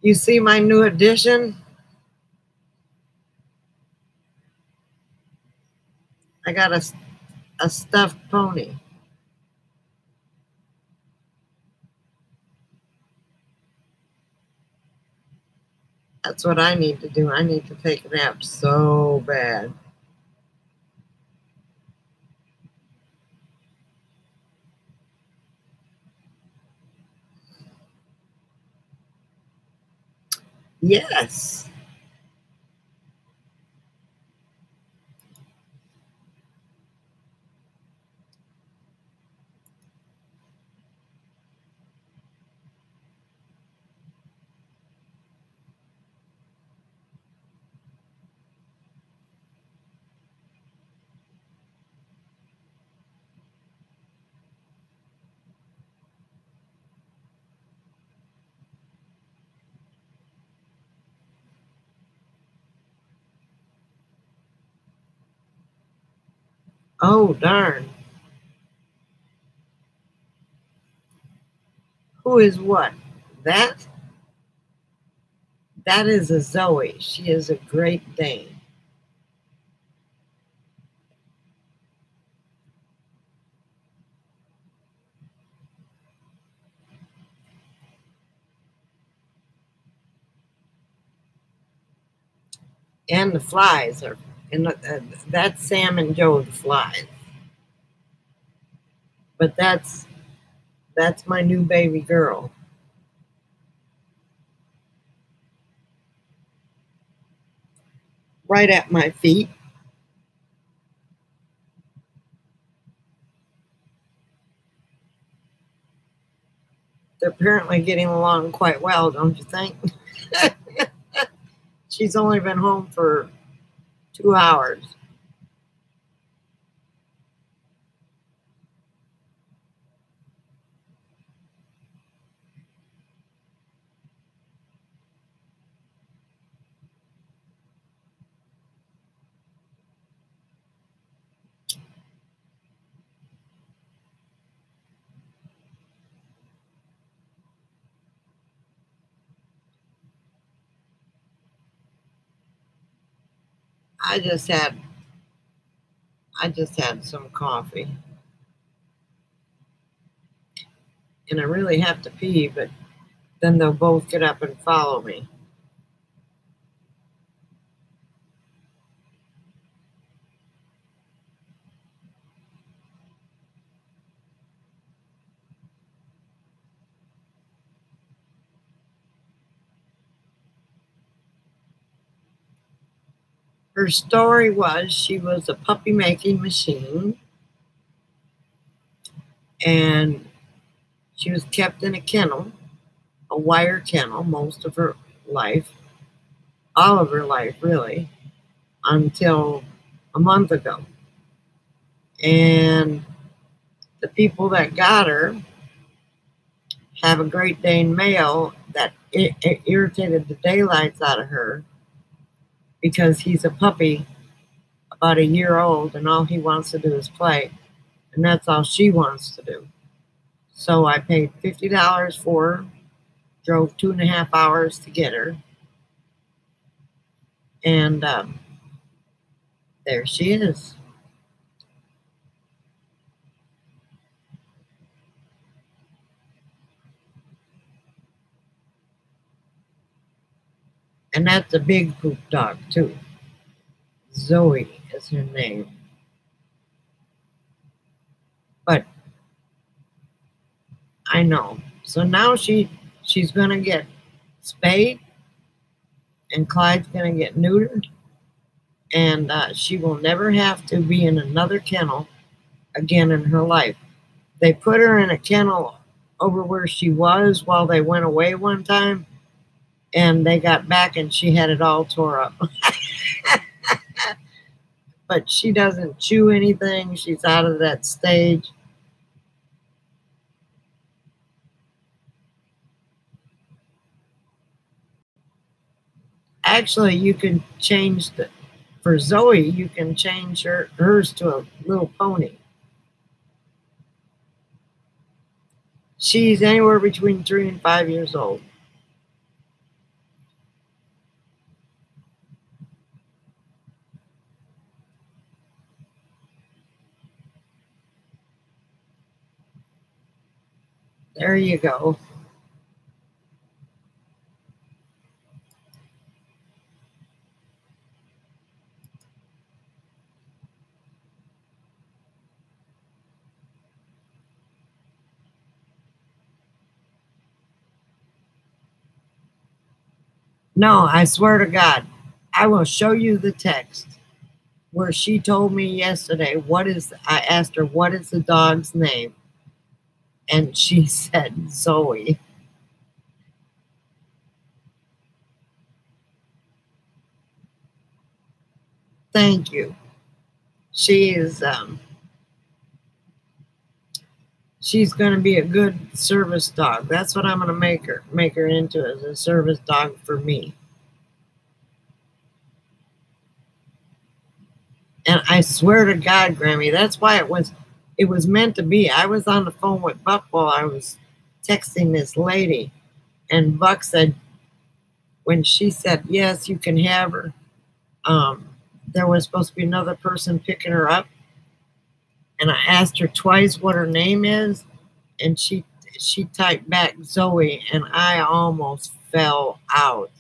You see my new addition? I got a stuffed pony. That's what I need to do. I need to take a nap so bad. Yes. Oh, darn. Who is what? That? That is a Zoe. She is a Great Dane. And the flies are, and that's Sam and Joe, the flies. But that's my new baby girl. Right at my feet. they're apparently getting along quite well, don't you think? She's only been home for 2 hours. I just had some coffee. And I really have to pee, but then they'll both get up and follow me. Her story was she was a puppy making machine, and she was kept in a kennel, a wire kennel, most of her life, all of her life really, until a month ago. And the people that got her have a Great Dane male that it irritated the daylights out of her because he's a puppy about a year old and all he wants to do is play. And that's all she wants to do. So I paid $50 for her, drove 2.5 hours to get her. And there she is. And that's a big poop dog too. Zoe is her name. But I know. So now she's gonna get spayed, and Clyde's gonna get neutered, and she will never have to be in another kennel again in her life. They put her in a kennel over where she was while they went away one time, and they got back and she had it all tore up. But she doesn't chew anything. She's out of that stage. Actually, you can change for Zoe, you can change hers to a little pony. She's anywhere between 3 and 5 years old. There you go. No, I swear to God, I will show you the text where she told me yesterday, I asked her, what is the dog's name? And she said, Zoe. Thank you. She is, she's going to be a good service dog. That's what I'm going to make her into, as a service dog for me. And I swear to God, Grammy, that's why it was meant to be. I was on the phone with Buck while I was texting this lady, and Buck said, when she said, yes, you can have her, there was supposed to be another person picking her up. And I asked her twice what her name is, and she typed back Zoe, and I almost fell out.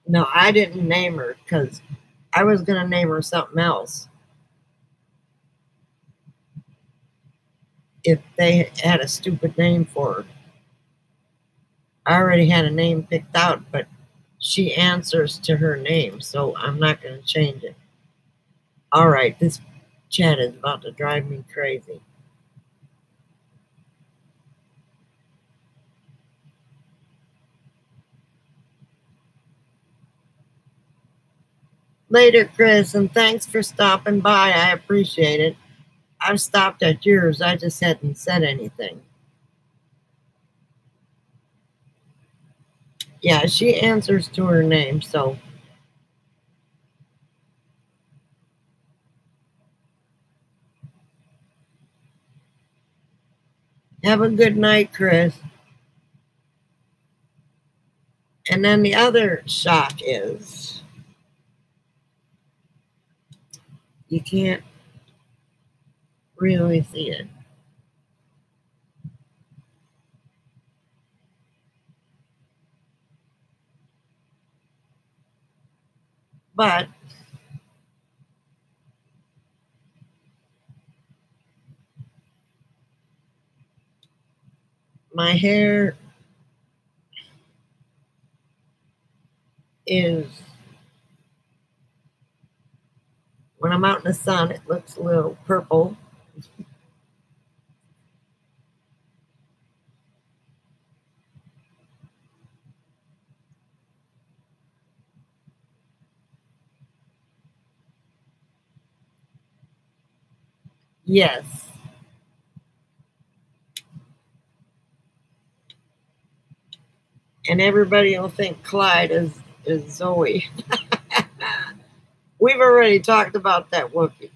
No, I didn't name her because I was going to name her something else if they had a stupid name for her. I already had a name picked out, but she answers to her name, so I'm not going to change it. All right, this chat is about to drive me crazy. Later, Chris, and thanks for stopping by. I appreciate it. I've stopped at yours. I just hadn't said anything. Yeah, she answers to her name, so. Have a good night, Chris. And then the other shock is you can't really see it. But my hair is, when I'm out in the sun, it looks a little purple. Yes. And everybody will think Clyde is Zoe. We've already talked about that, Wookie.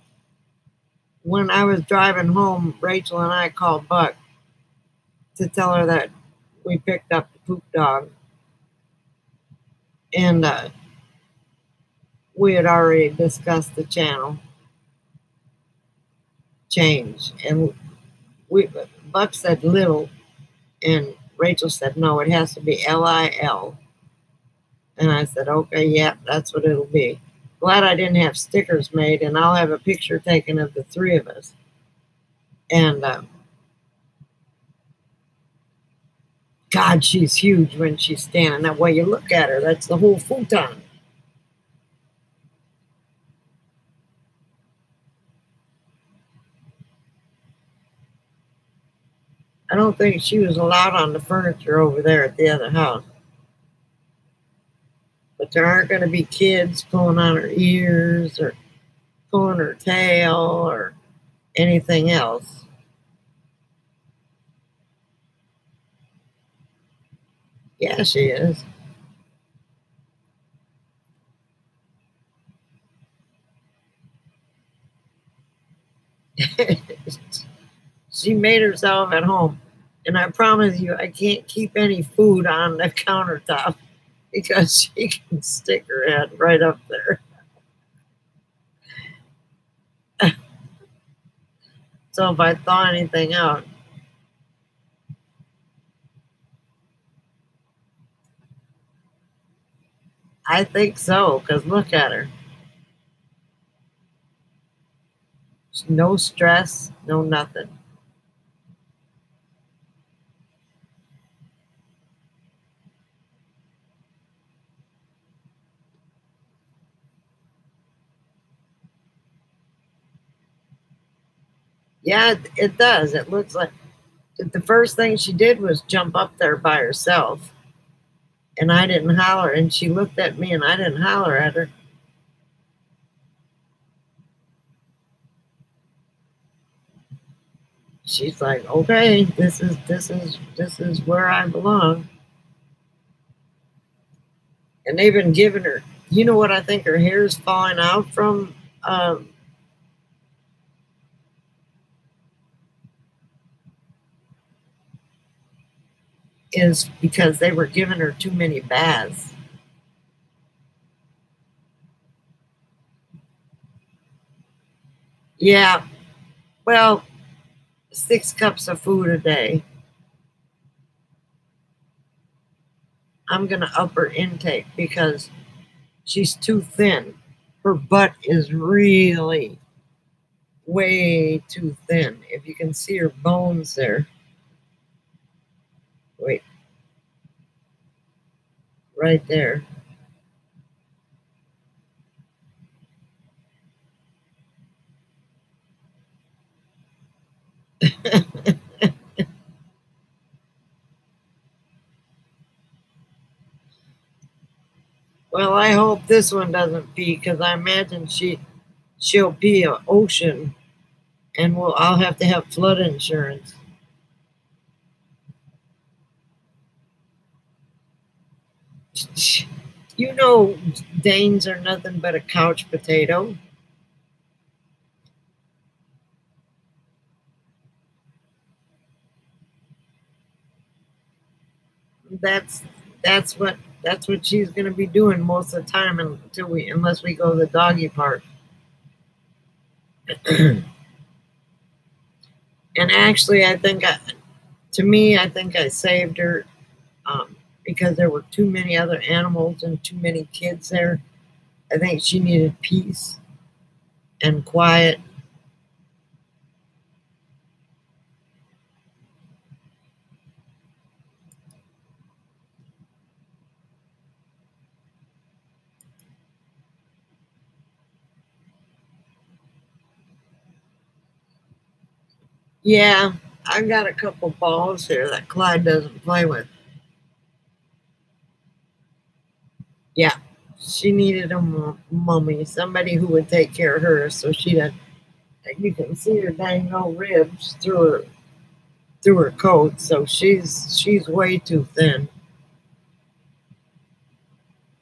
When I was driving home, Rachel and I called Buck to tell her that we picked up the poop dog. And we had already discussed the channel change. And Buck said little, and Rachel said, no, it has to be Lil. And I said, okay, yeah, that's what it'll be. Glad I didn't have stickers made, and I'll have a picture taken of the three of us. And God, she's huge when she's standing that way. You look at her, that's the whole futon. I don't think she was allowed on the furniture over there at the other house. But there aren't going to be kids pulling on her ears or pulling her tail or anything else. Yeah, she is. She made herself at home. And I promise you, I can't keep any food on the countertop because she can stick her head right up there. So if I thaw anything out, I think so, because look at her. No stress, no nothing. Yeah, it does. It looks like the first thing she did was jump up there by herself. And I didn't holler. And she looked at me and I didn't holler at her. She's like, okay, this is where I belong. And they've been giving her, you know what I think her hair is falling out from? Is because they were giving her too many baths. Yeah, well, 6 cups of food a day. I'm going to up her intake because she's too thin. Her butt is really way too thin. If you can see her bones there. Wait. Right there. Well, I hope this one doesn't pee because I imagine she'll pee an ocean, and I'll have to have flood insurance. You know, Danes are nothing but a couch potato. That's that's what she's going to be doing most of the time unless we go to the doggy park. And actually, I think I saved her because there were too many other animals and too many kids there. I think she needed peace and quiet. Yeah, I've got a couple balls here that Clyde doesn't play with. Yeah, she needed a mummy, somebody who would take care of her, so she did. You can see her dang old ribs through her coat, so she's way too thin.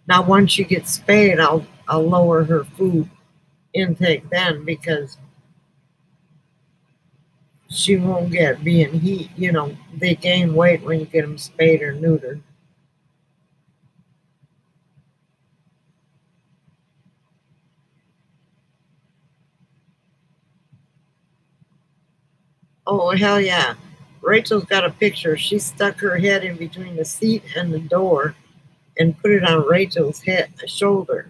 Now, once she gets spayed, I'll lower her food intake then because she won't get being heat. You know, they gain weight when you get them spayed or neutered. Oh hell yeah! Rachel's got a picture. She stuck her head in between the seat and the door and put it on Rachel's head shoulder.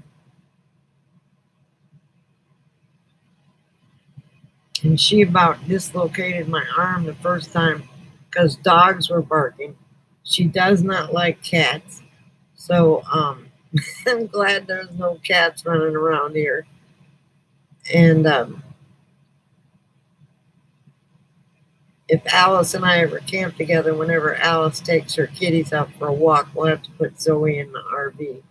And she about dislocated my arm the first time because dogs were barking. She does not like cats, so I'm glad there's no cats running around here. And if Alice and I ever camp together, whenever Alice takes her kitties out for a walk, we'll have to put Zoe in the RV.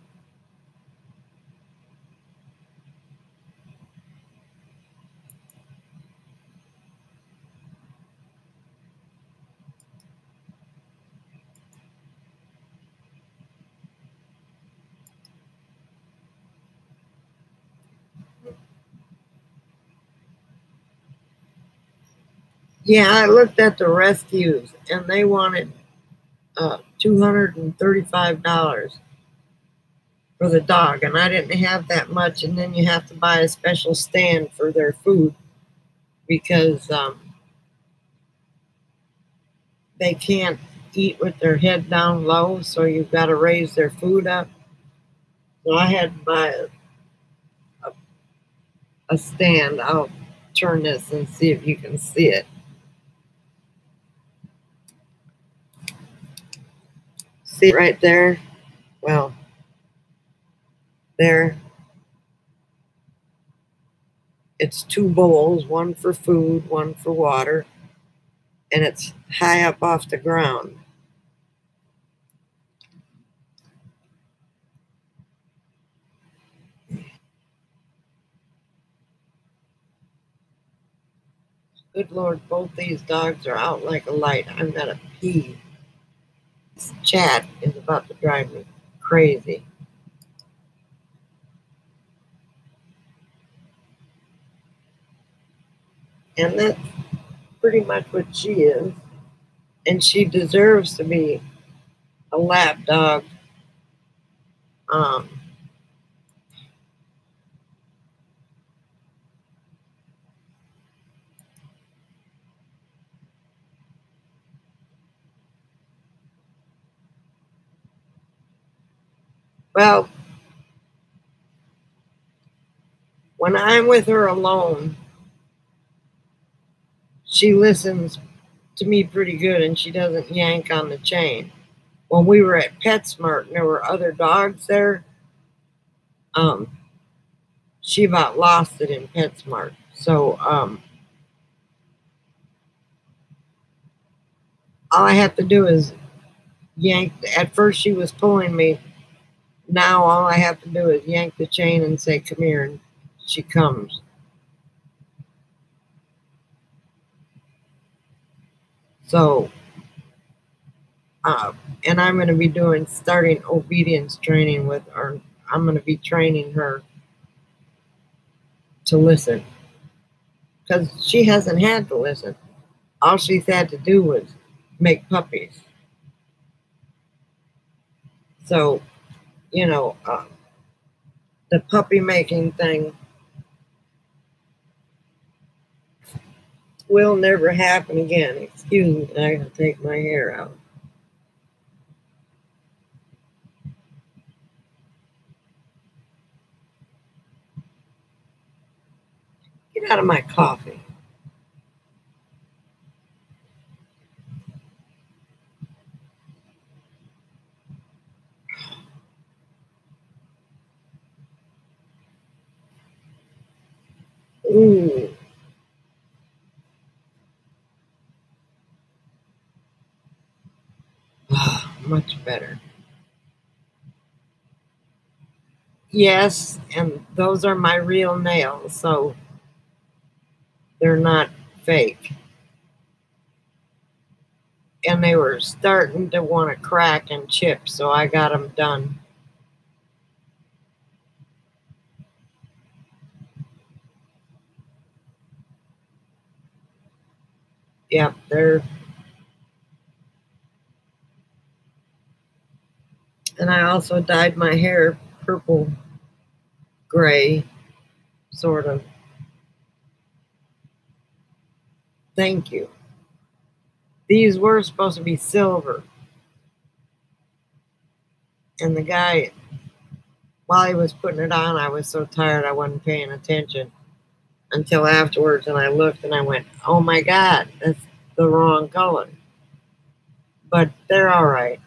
Yeah, I looked at the rescues and they wanted $235 for the dog, and I didn't have that much. And then you have to buy a special stand for their food because they can't eat with their head down low, so you've got to raise their food up. So I had to buy a stand. I'll turn this and see if you can see it. See it right there? Well, there. It's two bowls, one for food, one for water, and it's high up off the ground. Good Lord, both these dogs are out like a light. I'm gonna pee. This chat is about to drive me crazy. And that's pretty much what she is. And she deserves to be a lap dog. Um, well, when I'm with her alone, she listens to me pretty good and she doesn't yank on the chain. When we were at PetSmart and there were other dogs there, um, she about lost it in PetSmart. So all I have to do is yank. At first she was pulling me. Now all I have to do is yank the chain and say, come here, and she comes. So, and I'm going to be starting obedience training with her. I'm going to be training her to listen, because she hasn't had to listen. All she's had to do was make puppies. So, the puppy making thing will never happen again. Excuse me, I gotta take my hair out. Get out of my coffee. Ooh. Much better. Yes, and those are my real nails, so they're not fake. And they were starting to want to crack and chip, so I got them done. Yep, they're. And I also dyed my hair purple gray, sort of. Thank you. These were supposed to be silver. And the guy, while he was putting it on, I was so tired I wasn't paying attention until afterwards. And I looked and I went, oh my God, that's the wrong color. But they're all right.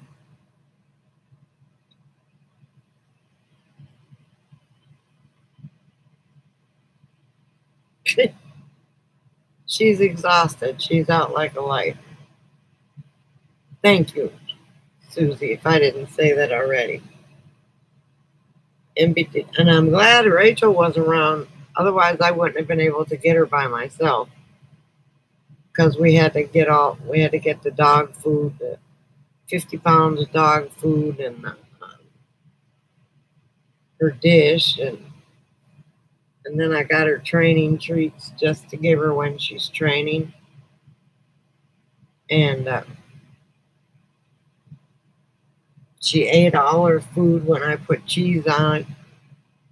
She's exhausted. She's out like a light. Thank you, Susie, if I didn't say that already. And I'm glad Rachel was around. Otherwise, I wouldn't have been able to get her by myself, because we had to get the dog food, the 50 pounds of dog food, and her dish, and then I got her training treats just to give her when she's training. And she ate all her food when I put cheese on it,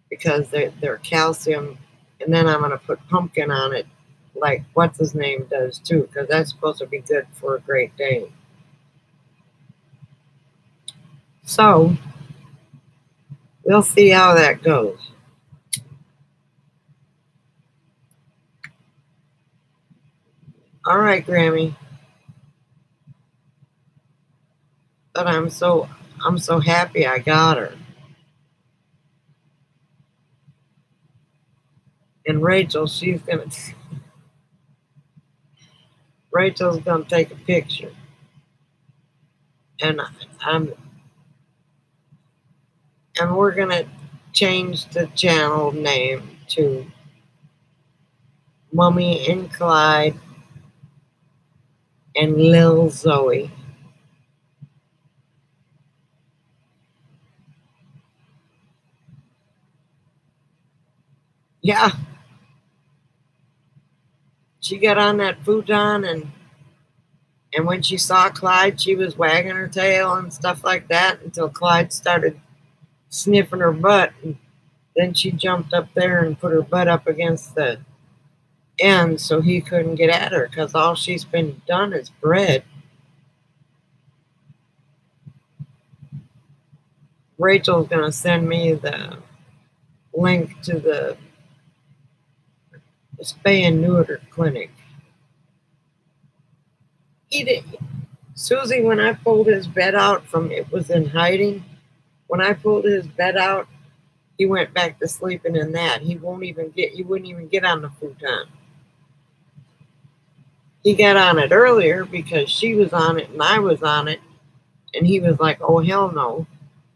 because they're calcium. And then I'm going to put pumpkin on it, like what's his name does too, because that's supposed to be good for a Great Dane. So we'll see how that goes. All right, Grammy. But I'm so happy I got her. And Rachel's gonna take a picture. And we're gonna change the channel name to Mummy and Clyde and Lil Zoe. Yeah. She got on that futon, and when she saw Clyde, she was wagging her tail and stuff like that until Clyde started sniffing her butt. And then she jumped up there and put her butt up against the end so he couldn't get at her, because all she's been done is bred. Rachel's going to send me the link to the spay and neuter clinic. Susie, when I pulled his bed out it was in hiding. When I pulled his bed out, he went back to sleeping in that. He wouldn't even get on the futon. He got on it earlier because she was on it and I was on it. And he was like, oh, hell no.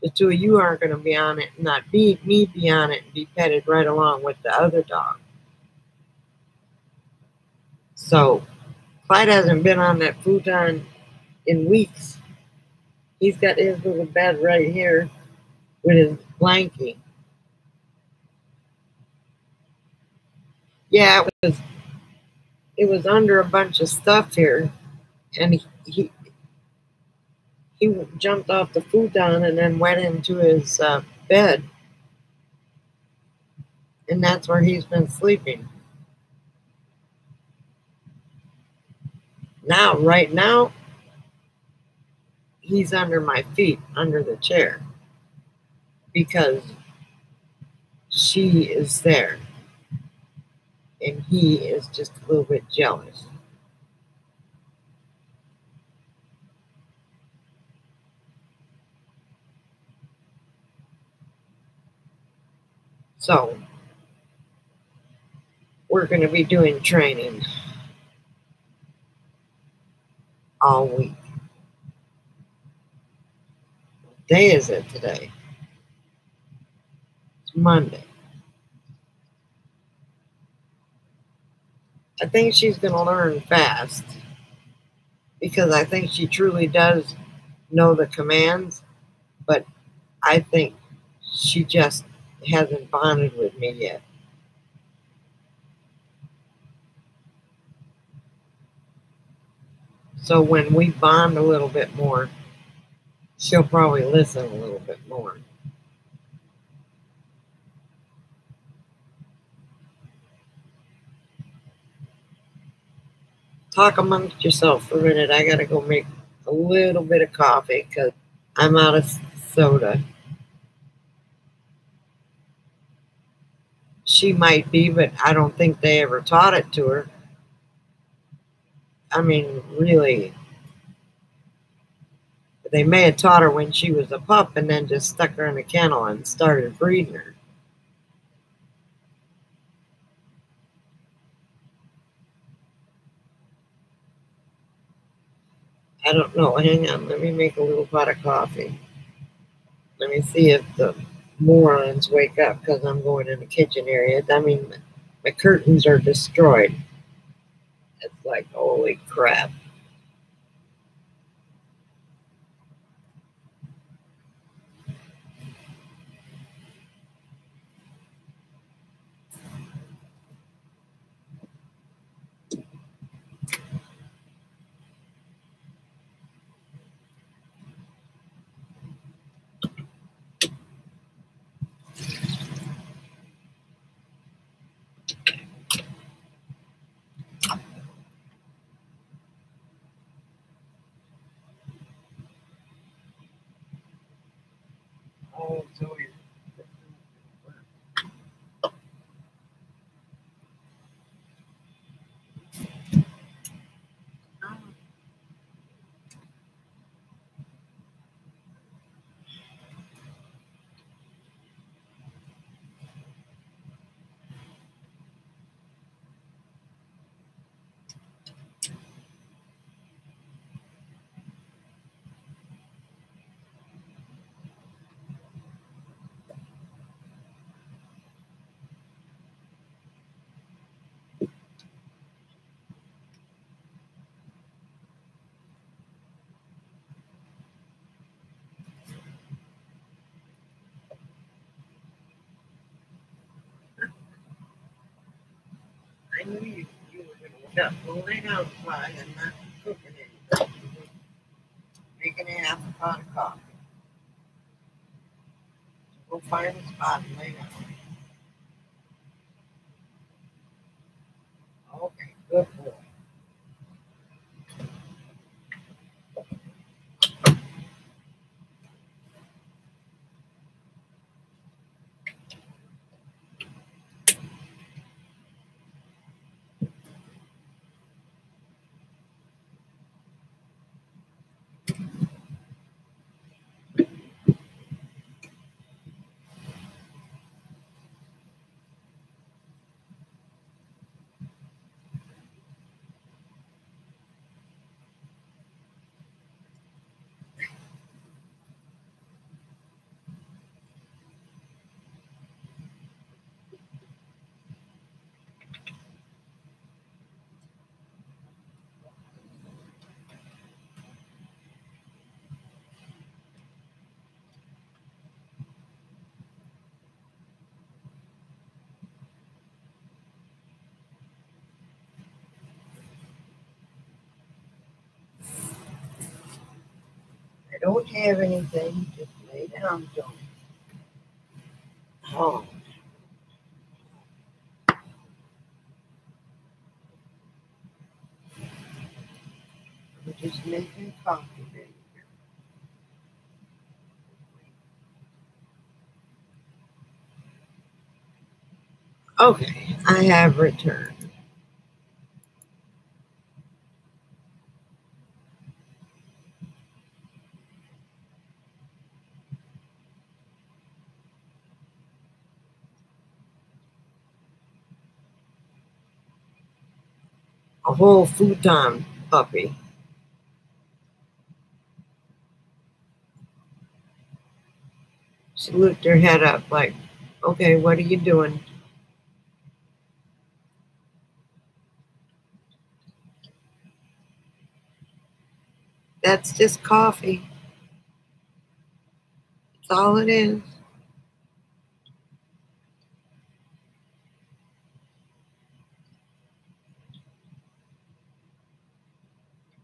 The two of you aren't going to be on it and not me be on it and be petted right along with the other dog. So Clyde hasn't been on that futon in weeks. He's got his little bed right here with his blankie. Yeah, it was under a bunch of stuff here, and he jumped off the futon and then went into his bed, and that's where he's been sleeping. Now, right now, he's under my feet, under the chair, because she is there, and he is just a little bit jealous. So, we're going to be doing training all week. What day is it today? It's Monday. I think she's going to learn fast because I think she truly does know the commands, but I think she just hasn't bonded with me yet. So when we bond a little bit more, she'll probably listen a little bit more. Talk amongst yourself for a minute. I got to go make a little bit of coffee because I'm out of soda. She might be, but I don't think they ever taught it to her. I mean, really, they may have taught her when she was a pup and then just stuck her in a kennel and started breeding her. I don't know. Hang on. Let me make a little pot of coffee. Let me see if the morons wake up because I'm going in the kitchen area. I mean, my curtains are destroyed. It's like, holy crap. Oh, Zoe. I knew you were going to wake up. Well, lay down, Clyde. I'm not cooking anything. Making a half a pot of coffee. Go find a spot and lay down. Okay, good boy. don't have anything. Just lay down, Joe. Oh, I'm just making coffee, baby. Okay, I have returned. A whole futon puppy. She looked her head up like, okay, what are you doing? That's just coffee. That's all it is.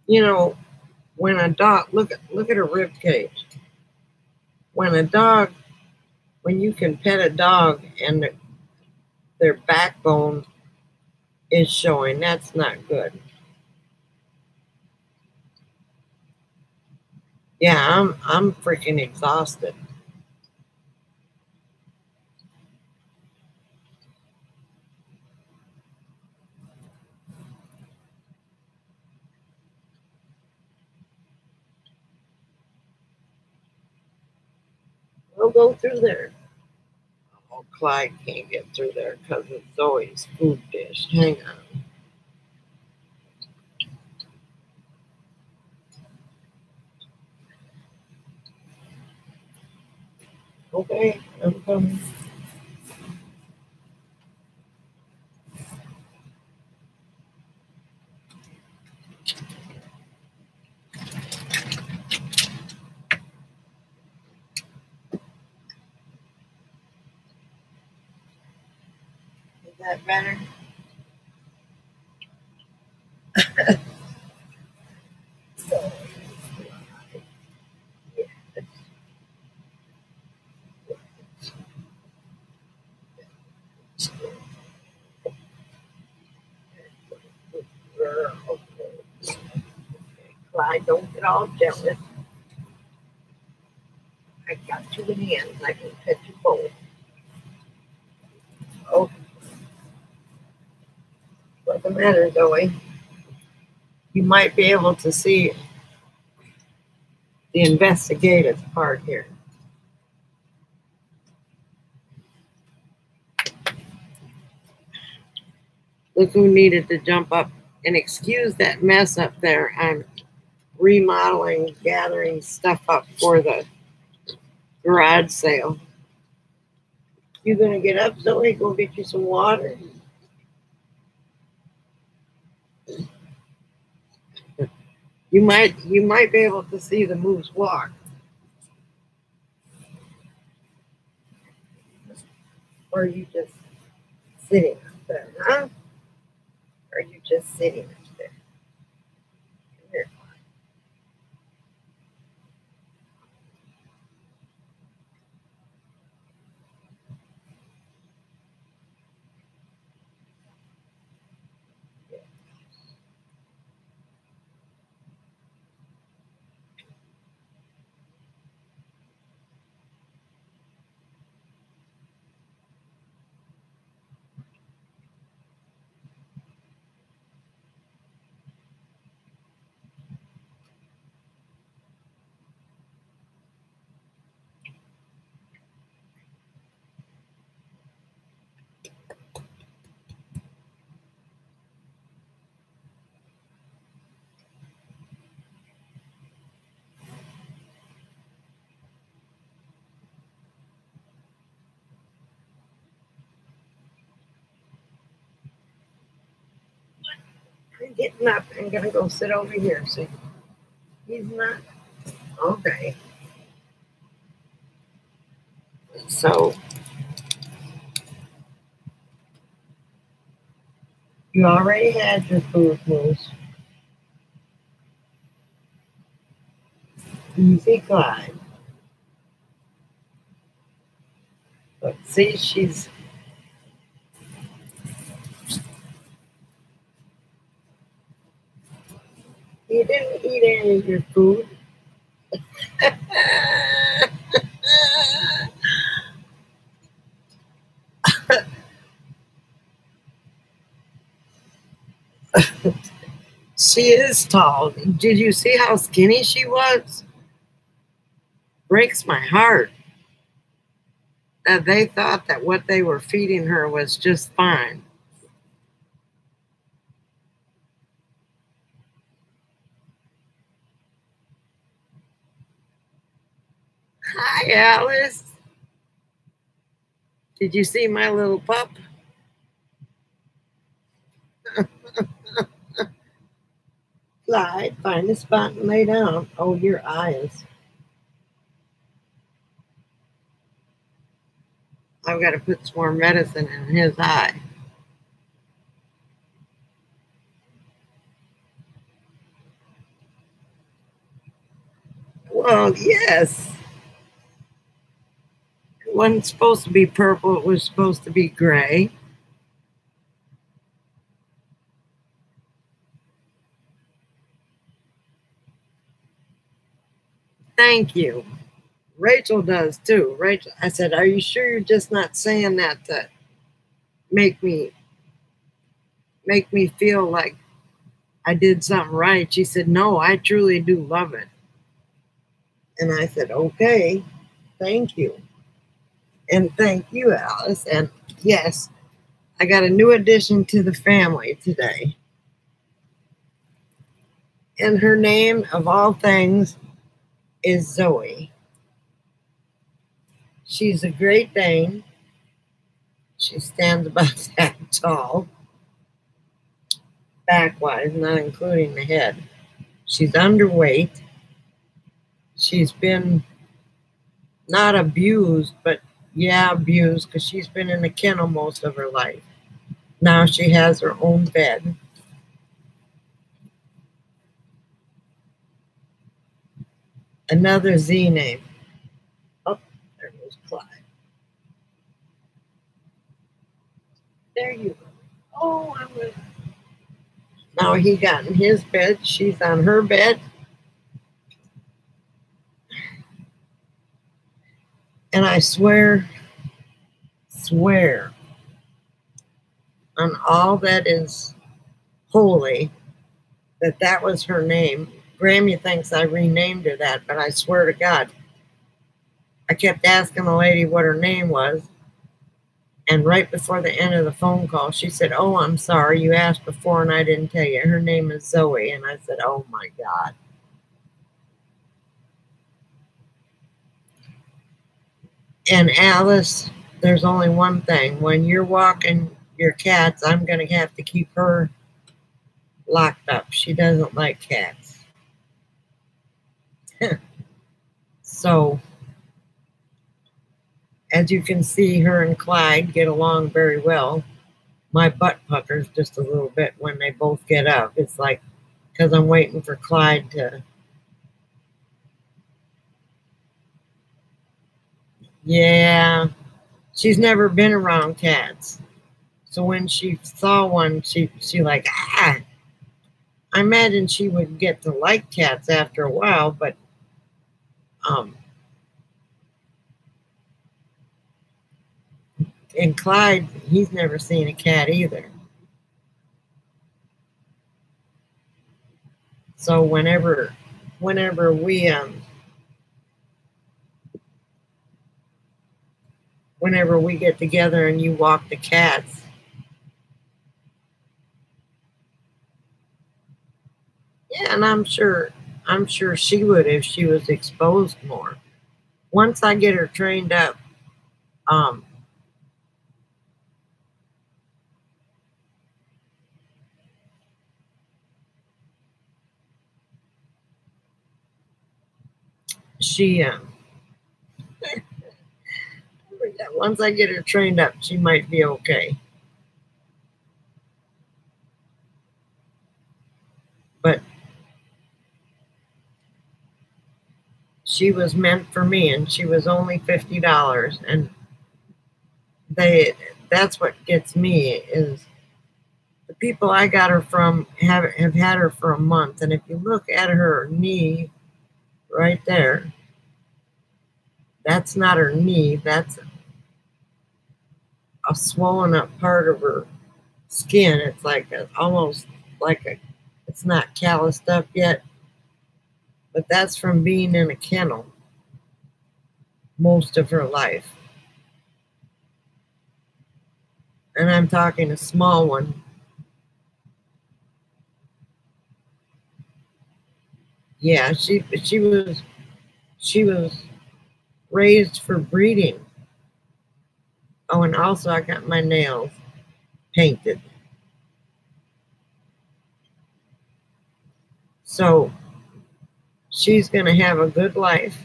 You know, when a dog look at a rib cage. When a dog, when you can pet a dog and their backbone is showing, that's not good. Yeah, I'm freaking exhausted. We'll go through there. Oh, Clyde can't get through there because of Zoe's food dish. Hang on. Okay, I'm coming. Is that better? Okay. Clyde, don't get all jealous. I got two hands. I can pet you both. Oh, what's the matter, Zoe? You might be able to see the investigative part here. Look who needed to jump up and excuse that mess up there. I'm remodeling, gathering stuff up for the garage sale. You gonna get up, Zoe? Go get you some water. You might be able to see the moose walk. Or are you just sitting up there, huh? Or are you just sitting up there? Come here. I'm getting up. I'm gonna go sit over here. See, he's not okay. So you already had your food, Moose. Easy Clyde. But see, she's... You didn't eat any of your food. She is tall. Did you see how skinny she was? Breaks my heart that they thought that what they were feeding her was just fine. Hi, Alice. Did you see my little pup? Clyde, find a spot and lay down. Oh, your eyes. I've got to put some more medicine in his eye. Well, yes. It wasn't supposed to be purple. It was supposed to be gray. Thank you. Rachel does too. Rachel, I said, are you sure you're just not saying that to make me feel like I did something right? She said, no, I truly do love it. And I said, okay, thank you. And thank you, Alice. And yes, I got a new addition to the family today. And her name, of all things, is Zoe. She's a Great Dane. She stands about that tall, backwise, not including the head. She's underweight. She's been not abused, but yeah, abused, because she's been in a kennel most of her life. Now she has her own bed. Another Z name. Oh, there goes Clyde. There you go. Oh, I'm gonna... Now he got in his bed. She's on her bed. And I swear on all that is holy that was her name. Grammy thinks I renamed her that, but I swear to God, I kept asking the lady what her name was. And right before the end of the phone call, she said, oh, I'm sorry. You asked before and I didn't tell you. Her name is Zoe. And I said, oh, my God. And Alice, there's only one thing. When you're walking your cats, I'm going to have to keep her locked up. She doesn't like cats. So, as you can see, her and Clyde get along very well. My butt puckers just a little bit when they both get up. It's like, because I'm waiting for Clyde to... Yeah, she's never been around cats. So when she saw one, she like, ah. I imagine she would get to like cats after a while, but and Clyde, he's never seen a cat either. So whenever we get together and you walk the cats, yeah, and I'm sure she would if she was exposed more. Once I get her trained up, she once I get her trained up, she might be okay. But she was meant for me, and she was only $50. And that's what gets me is the people I got her from have had her for a month. And if you look at her knee right there, that's not her knee. That's a swollen up part of her skin. It's like almost like it's not calloused up yet, but that's from being in a kennel most of her life. And I'm talking a small one. Yeah, she was raised for breeding. Oh, and also I got my nails painted. So she's going to have a good life.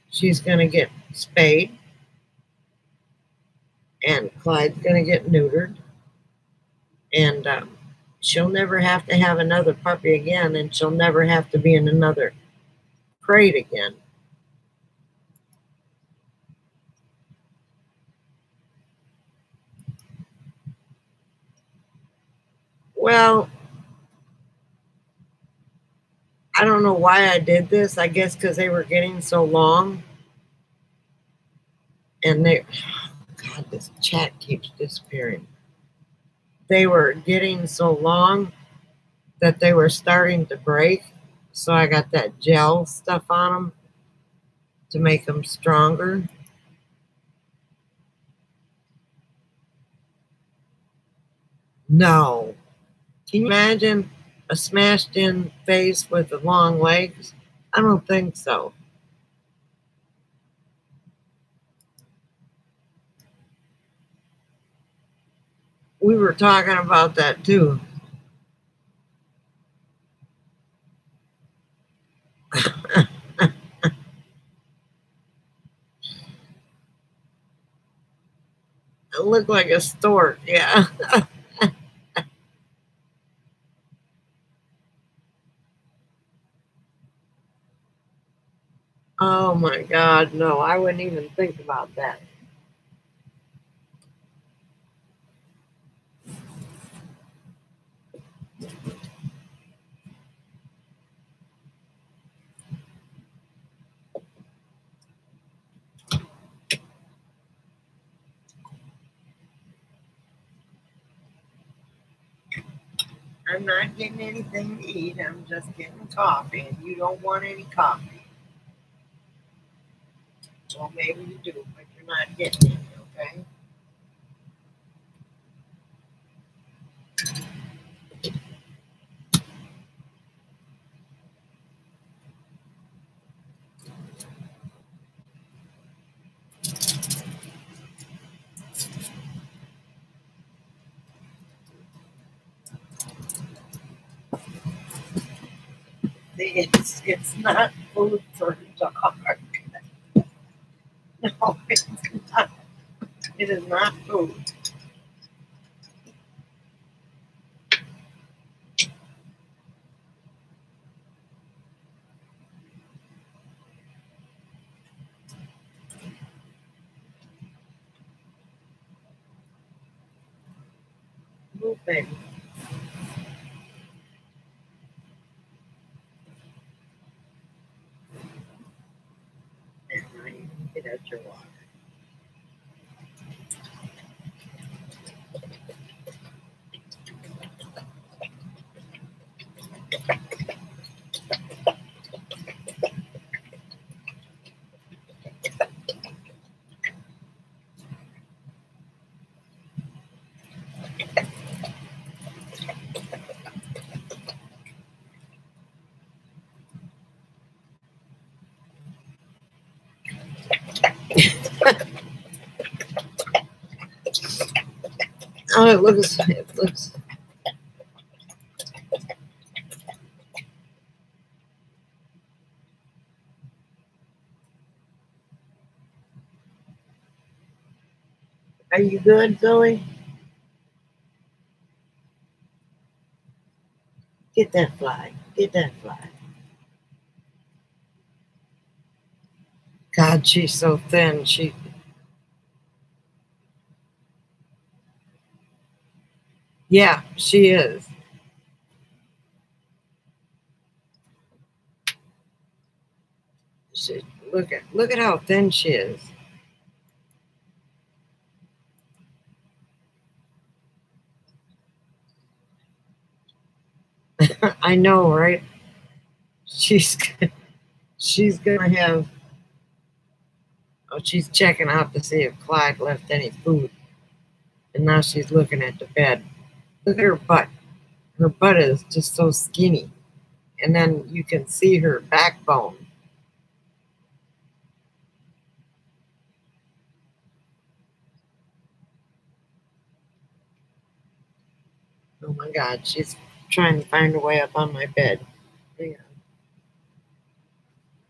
She's going to get spayed. And Clyde's going to get neutered. And she'll never have to have another puppy again. And she'll never have to be in another crate again. Well, I don't know why I did this. I guess because they were getting so long. And God, this chat keeps disappearing. They were getting so long that they were starting to break. So I got that gel stuff on them to make them stronger. No. Can you imagine a smashed in face with the long legs? I don't think so. We were talking about that too. It looked like a stork, yeah. Oh my God, no, I wouldn't even think about that. I'm not getting anything to eat. I'm just getting coffee, and you don't want any coffee. Well, maybe you do, but you're not getting any, okay? It's not food for a dog. No, it's not. It is not food. Move, baby. And now you can get out your water. Oh, it looks. Are you good, Zoe? Get that fly. Get that fly. God, she's so thin. Yeah, she is. She, look at how thin she is. I know, right? She's she's gonna have. Oh, she's checking out to see if Clyde left any food, and now she's looking at the bed. Look at her butt. Her butt is just so skinny, and then you can see her backbone. Oh my God, she's trying to find her way up on my bed. Hang on.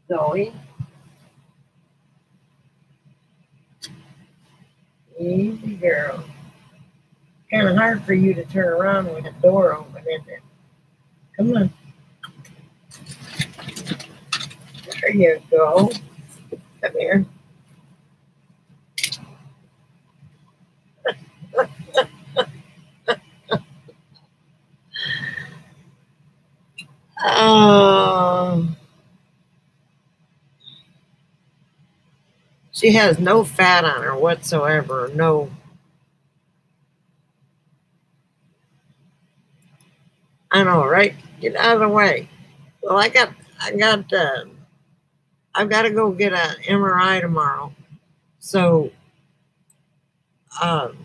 Zoe, easy girl. Kind of hard for you to turn around with the door open, isn't it? Come on. There you go. Come here. Oh, she has no fat on her whatsoever. No, I know, right? Get out of the way. Well, I've got to go get an MRI tomorrow. So, um,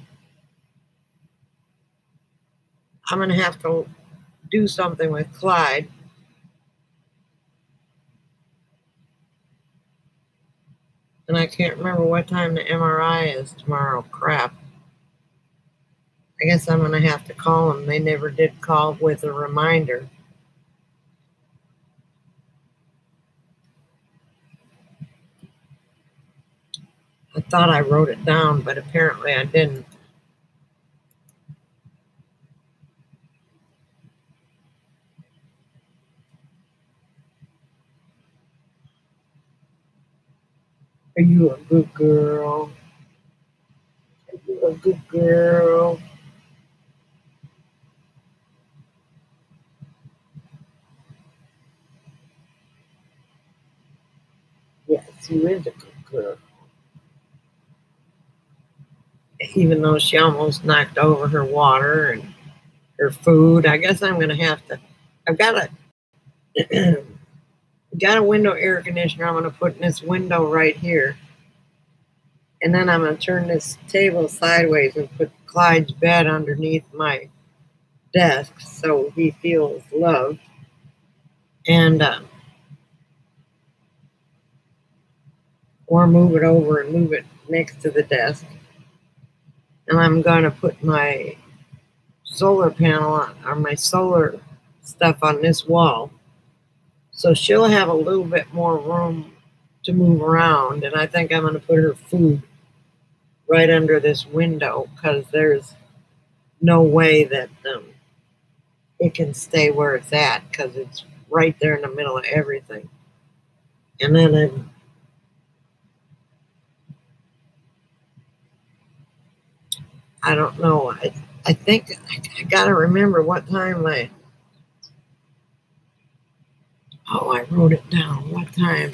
I'm gonna have to do something with Clyde, and I can't remember what time the MRI is tomorrow. Crap. I guess I'm gonna have to call them. They never did call with a reminder. I thought I wrote it down, but apparently I didn't. Are you a good girl? Are you a good girl? Yes, you is a good girl. Even though she almost knocked over her water and her food, I guess I'm gonna have to. I've got a got a window air conditioner. I'm gonna put in this window right here, and then I'm gonna turn this table sideways and put Clyde's bed underneath my desk so he feels loved, and or move it over and move it next to the desk. And I'm gonna put my solar panel on, or my solar stuff on this wall, so she'll have a little bit more room to move around. And I think I'm gonna put her food right under this window because there's no way that it can stay where it's at because it's right there in the middle of everything. And then I don't know. I think I gotta remember what time oh, I wrote it down. What time?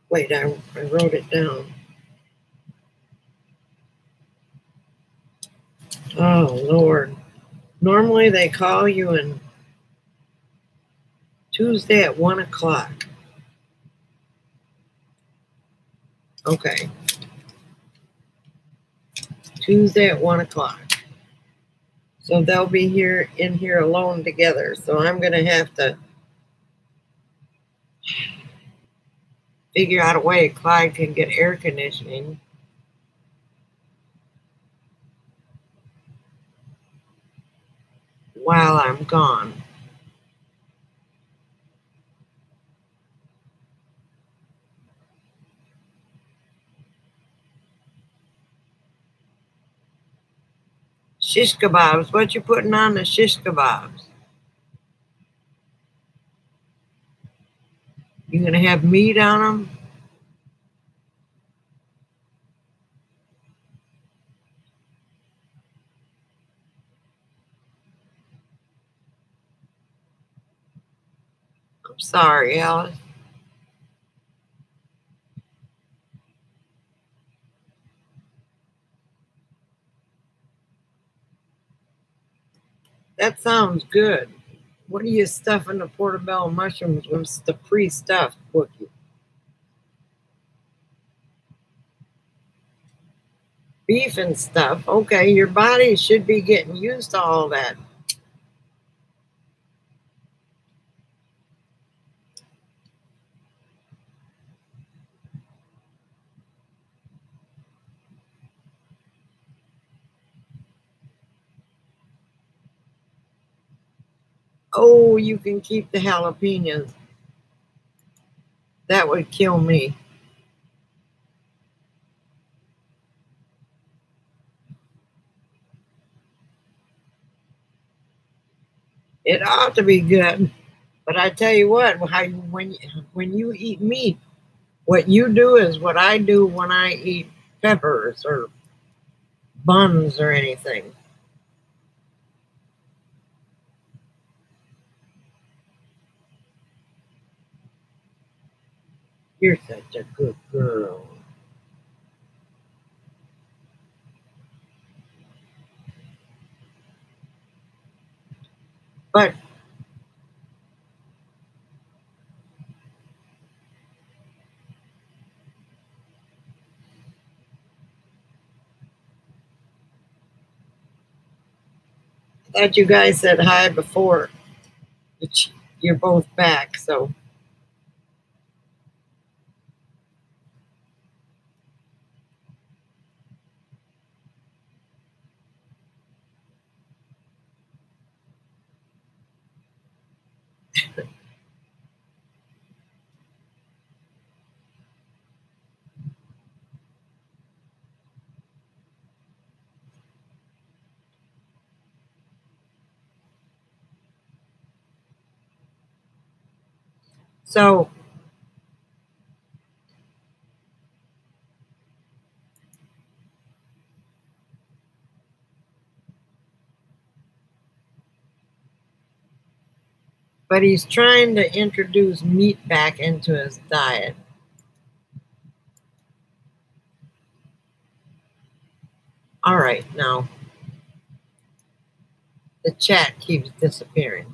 Wait, I wrote it down. Oh, Lord. Normally they call you in Tuesday at 1 o'clock. Okay. Tuesday at 1 o'clock. So they'll be here in here alone together. So I'm going to have to figure out a way Clyde can get air conditioning while I'm gone. Shish kebabs. What you putting on the shish kebabs? You gonna have meat on them? I'm sorry, Alice. That sounds good. What are you stuffing the portobello mushrooms with? The pre-stuffed cookie. Beef and stuff. Okay, your body should be getting used to all that. Oh, you can keep the jalapenos. That would kill me. It ought to be good, but I tell you what, when you eat meat, what you do is what I do when I eat peppers or buns or anything. You're such a good girl. But I thought you guys said hi before. You're both back, so so but he's trying to introduce meat back into his diet. All right, now the chat keeps disappearing.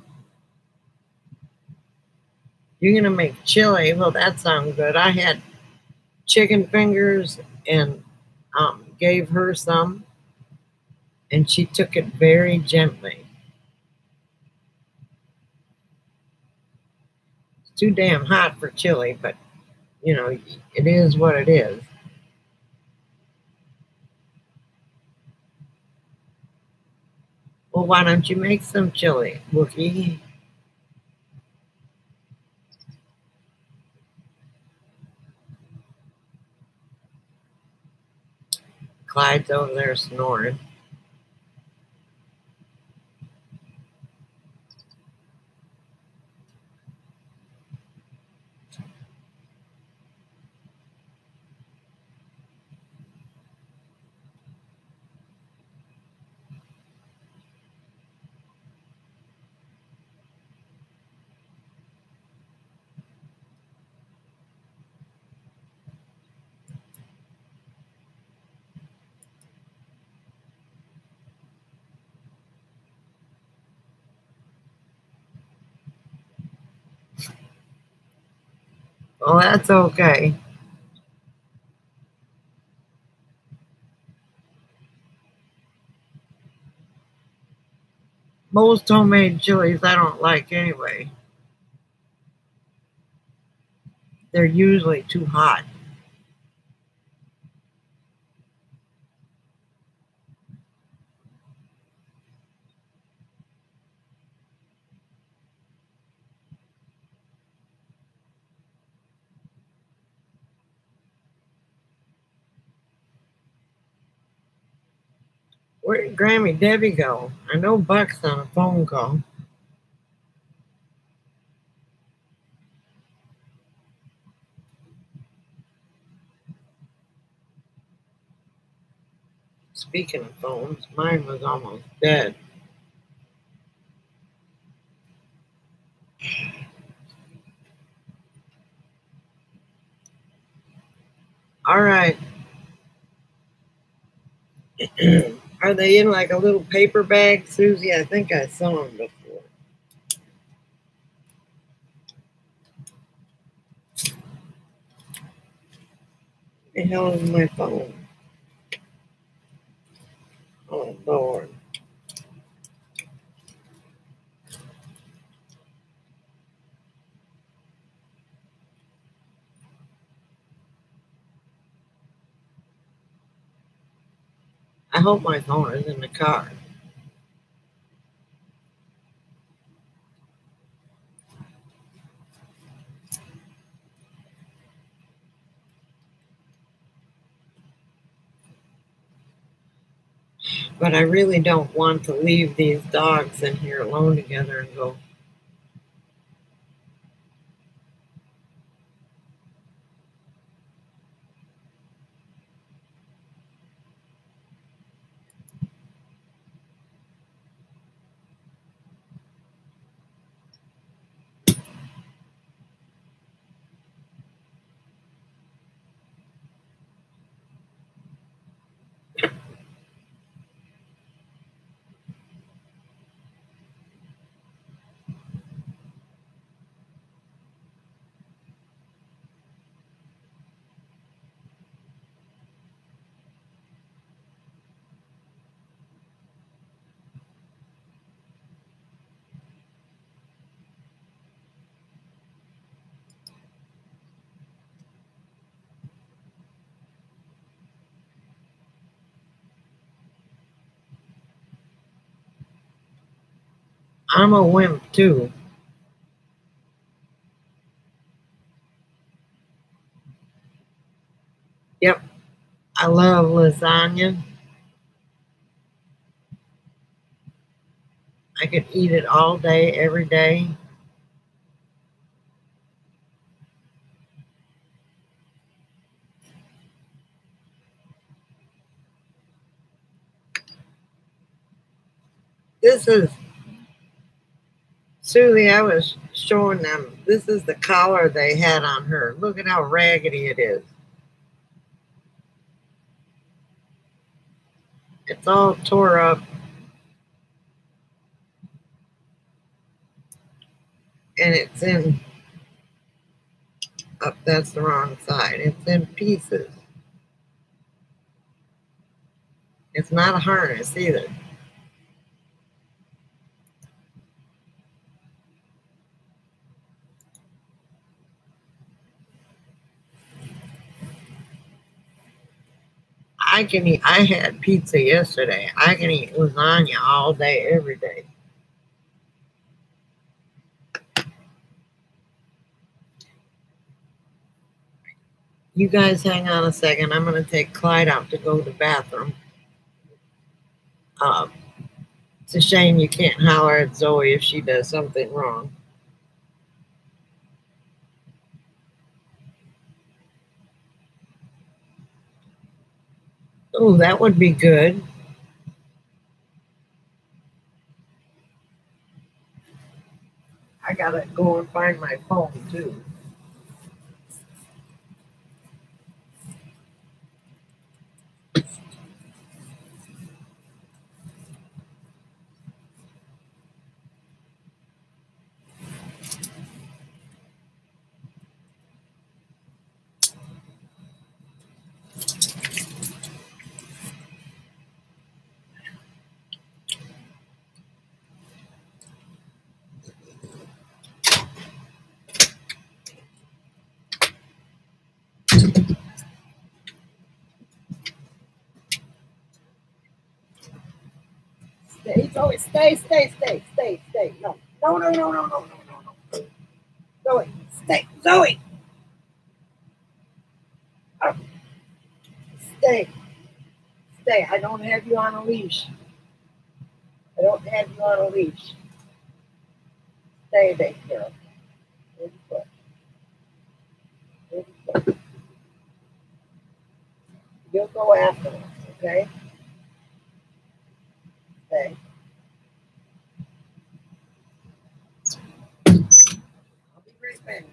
You're gonna make chili. Well, that sounds good. I had chicken fingers and gave her some, and she took it very gently. It's too damn hot for chili, but you know, it is what it is. Well, why don't you make some chili, Wookie? Clyde's over there snoring. Well, that's okay. Most homemade chilies I don't like anyway. They're usually too hot. Where did Grammy Debbie go? I know Buck's on a phone call. Speaking of phones, mine was almost dead. All right. Are they in like a little paper bag, Susie? I think I saw them before. What the hell is my phone? Oh, Lord. I hope my phone is in the car. But I really don't want to leave these dogs in here alone together and go, I'm a wimp too. Yep, I love lasagna. I could eat it all day, every day. This is, Susie, I was showing them, this is the collar they had on her. Look at how raggedy it is. It's all tore up. And it's in, oh, that's the wrong side. It's in pieces. It's not a harness either. I can eat, I had pizza yesterday. I can eat lasagna all day, every day. You guys hang on a second. I'm going to take Clyde out to go to the bathroom. It's a shame you can't holler at Zoe if she does something wrong. Oh, that would be good. I gotta go and find my phone too. Stay, Zoe, stay. No. No. Zoe, stay. Zoe! Oh, stay. Stay. I don't have you on a leash. I don't have you on a leash. Stay there, girl. Good foot. Good foot. You'll go after us, okay? Okay. I'll be right back.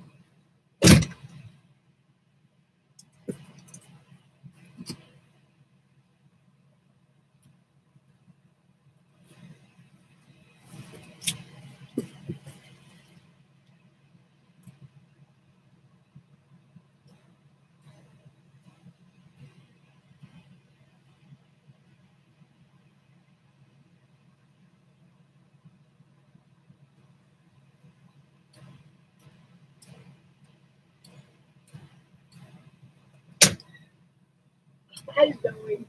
Hi, Zoe.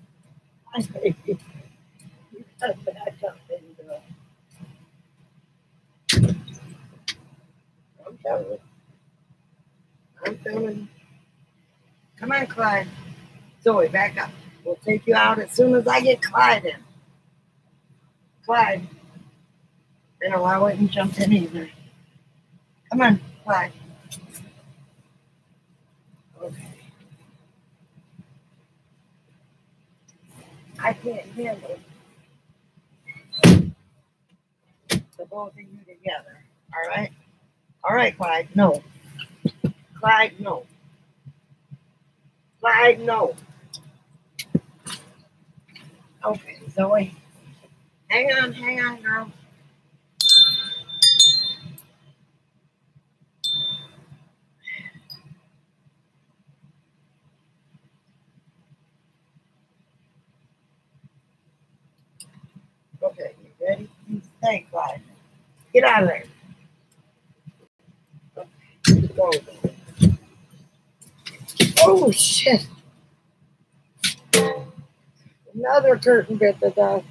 Hi, baby. You come back up and I'm coming. I'm coming. Come on, Clyde. Zoe, back up. We'll take you out as soon as I get Clyde in. Clyde. You know, I wouldn't jump in either. Come on, Clyde. Okay. I can't handle the both of you together. All right? All right, Clyde. No. Clyde, no. Clyde, no. Okay, Zoe. Hang on, girl. Okay, you ready? Hey, Clyde. Get out of there. Okay, go. Oh, shit. Another curtain bit the dog.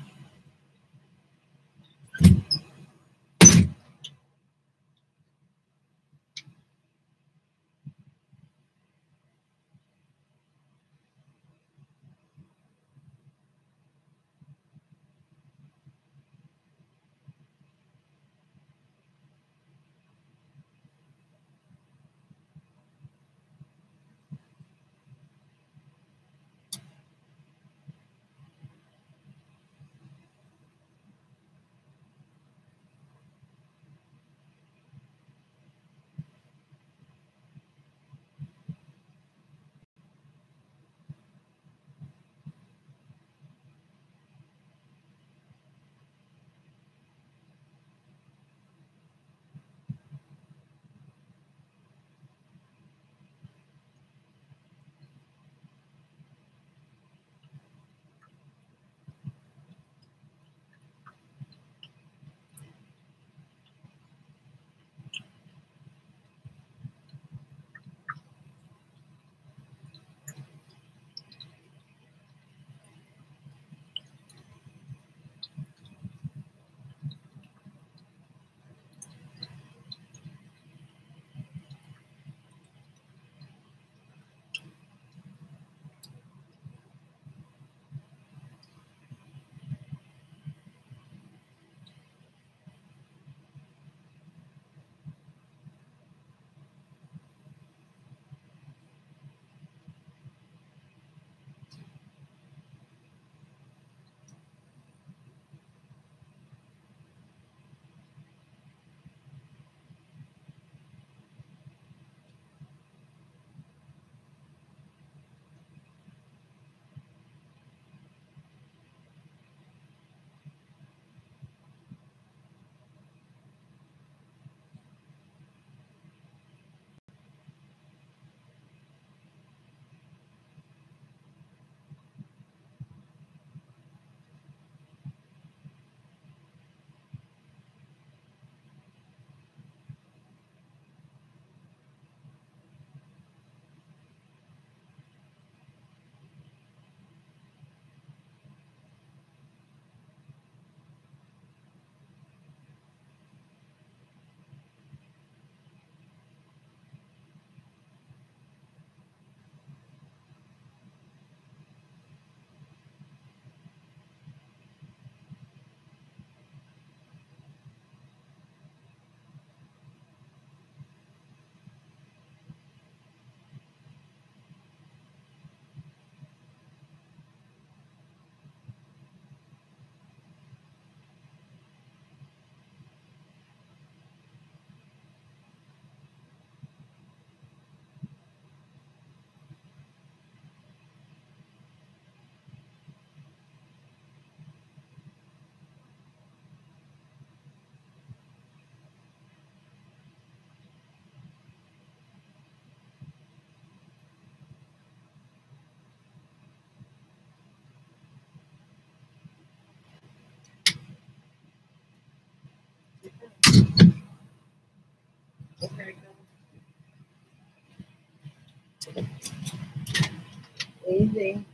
Easy.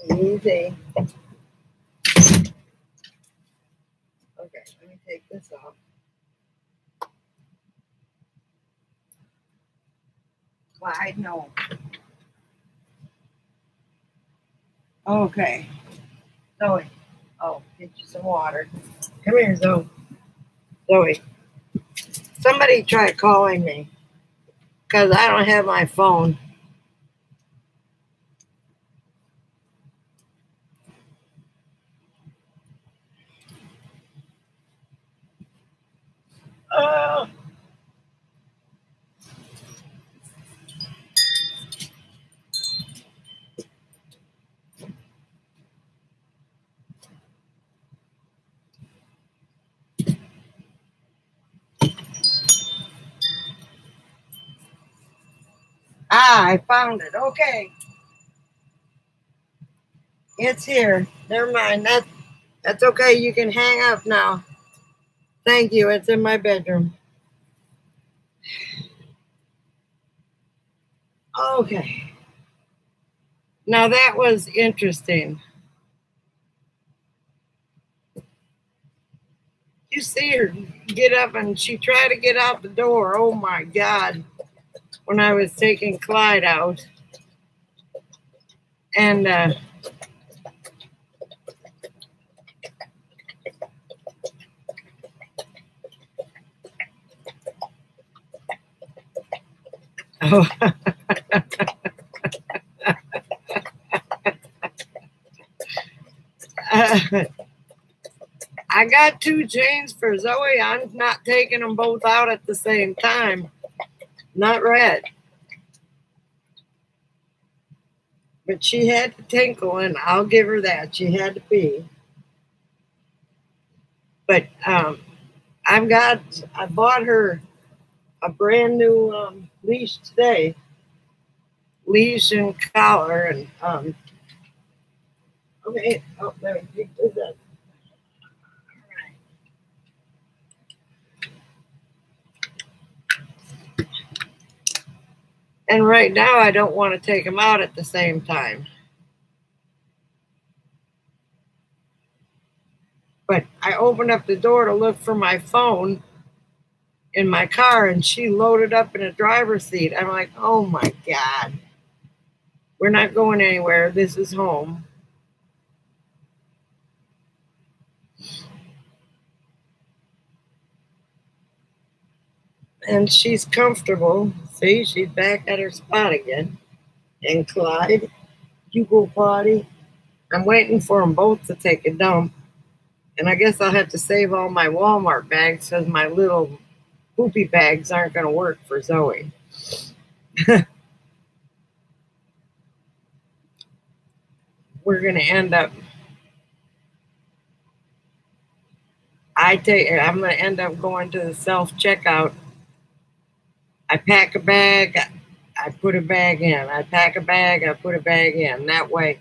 Easy. Okay, let me take this off. Clyde, no. Okay. Zoe. Oh, get you some water. Come here, Zoe. Zoe. Somebody tried calling me because I don't have my phone. Oh. Ah, I found it. Okay. It's here. Never mind. That's okay. You can hang up now. Thank you. It's in my bedroom. Okay. Now that was interesting. You see her get up and she tried to get out the door. Oh my God. When I was taking Clyde out. And oh. I got 2 chains for Zoe. I'm not taking them both out at the same time. Not red. But she had to tinkle, and I'll give her that. She had to pee. But I bought her a brand new leash today. Leash and collar. And okay. Oh, there we go. That. And right now, I don't want to take them out at the same time. But I opened up the door to look for my phone in my car, and she loaded up in a driver's seat. I'm like, oh my God. We're not going anywhere. This is home. And she's comfortable. See, she's back at her spot again. And Clyde, you go potty. I'm waiting for them both to take a dump. And I guess I'll have to save all my Walmart bags because my little poopy bags aren't going to work for Zoe. We're going to end up, I'm going to end up going to the self-checkout. I pack a bag, I put a bag in. I pack a bag, I put a bag in. That way,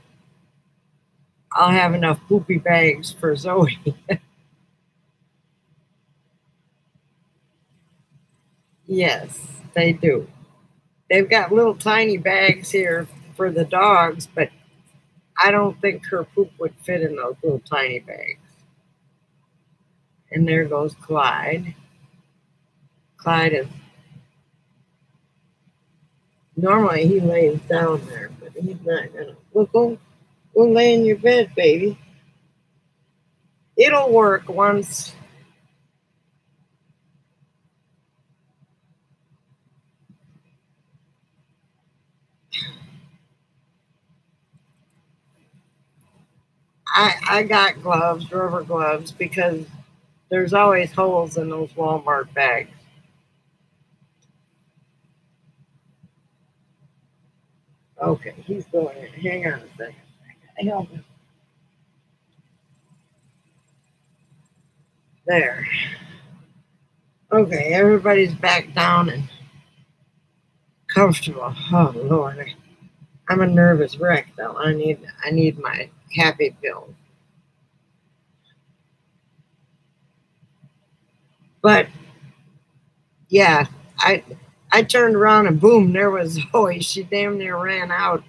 I'll have enough poopy bags for Zoe. Yes, they do. They've got little tiny bags here for the dogs, but I don't think her poop would fit in those little tiny bags. And there goes Clyde. Clyde is, normally he lays down there, but he's not gonna. Go lay in your bed, baby. It'll work once. I got gloves, rubber gloves, because there's always holes in those Walmart bags. Okay, he's going in. Hang on a second. I help him. There. Okay, everybody's back down and comfortable. Oh Lord, I'm a nervous wreck though. I need my happy pill. But yeah, I turned around and boom, there was Zoe. She damn near ran out.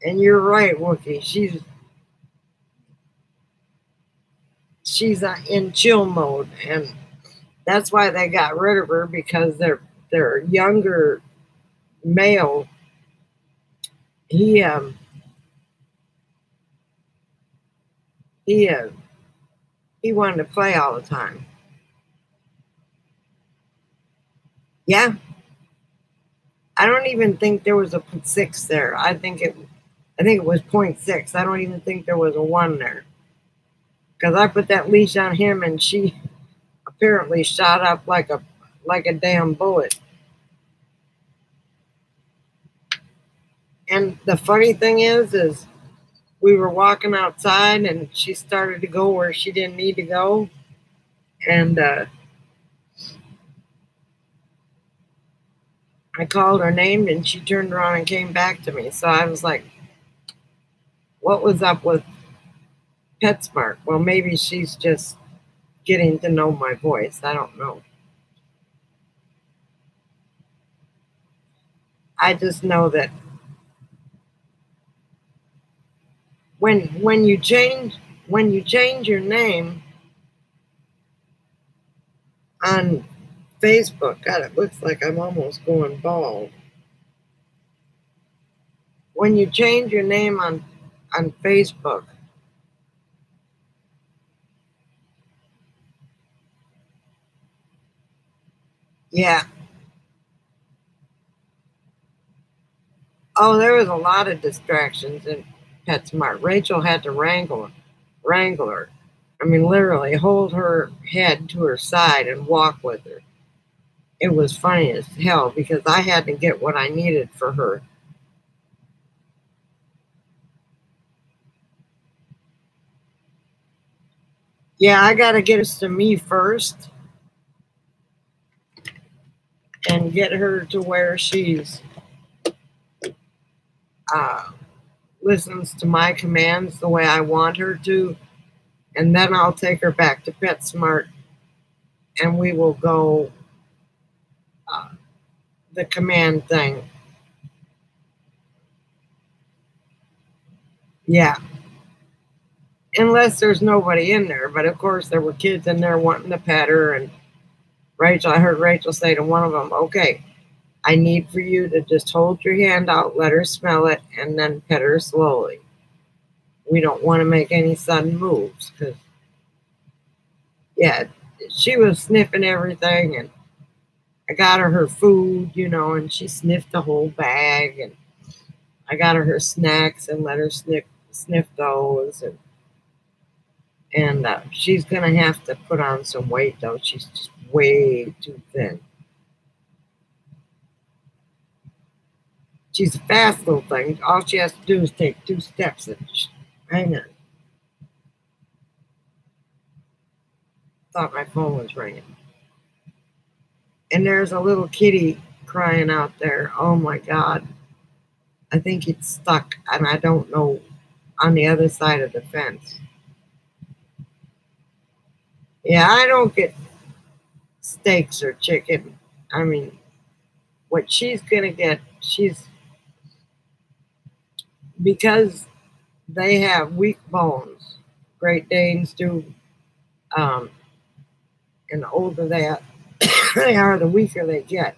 And you're right, Wookie. She's in chill mode, and that's why they got rid of her, because their younger male, he he uh, he wanted to play all the time. Yeah, I don't even think there was a 6 there. I think it was 0.6. I don't even think there was a 1 there, because I put that leash on him, and she apparently shot up like a damn bullet. And the funny thing is we were walking outside, and she started to go where she didn't need to go, and I called her name, and she turned around and came back to me. So I was like, what was up with PetSmart? Well, maybe she's just getting to know my voice. I don't know. I just know that when you change your name on Facebook, God, it looks like I'm almost going bald. When you change your name on Facebook, yeah. Oh, there was a lot of distractions in PetSmart. Rachel had to wrangle her. I mean, literally hold her head to her side and walk with her. It was funny as hell because I had to get what I needed for her. Yeah, I got to get us to me first and get her to where she's uh, listens to my commands the way I want her to, and then I'll take her back to PetSmart, and we will go uh, the command thing. Yeah, unless there's nobody in there. But of course, there were kids in there wanting to pet her, and Rachel. I heard Rachel say to one of them, "Okay, I need for you to just hold your hand out, let her smell it, and then pet her slowly. We don't want to make any sudden moves because, yeah, she was sniffing everything, and I got her food, and she sniffed the whole bag, and I got her snacks and let her sniff those, and she's gonna have to put on some weight though. She's just way too thin. She's a fast little thing. All she has to do is take 2 steps and hang on. Thought my phone was ringing. And there's a little kitty crying out there. Oh my God. I think it's stuck, and I don't know, on the other side of the fence. Yeah, I don't get steaks or chicken. I mean, what she's gonna get, because they have weak bones. Great Danes do, um, and the older they are, the weaker they get.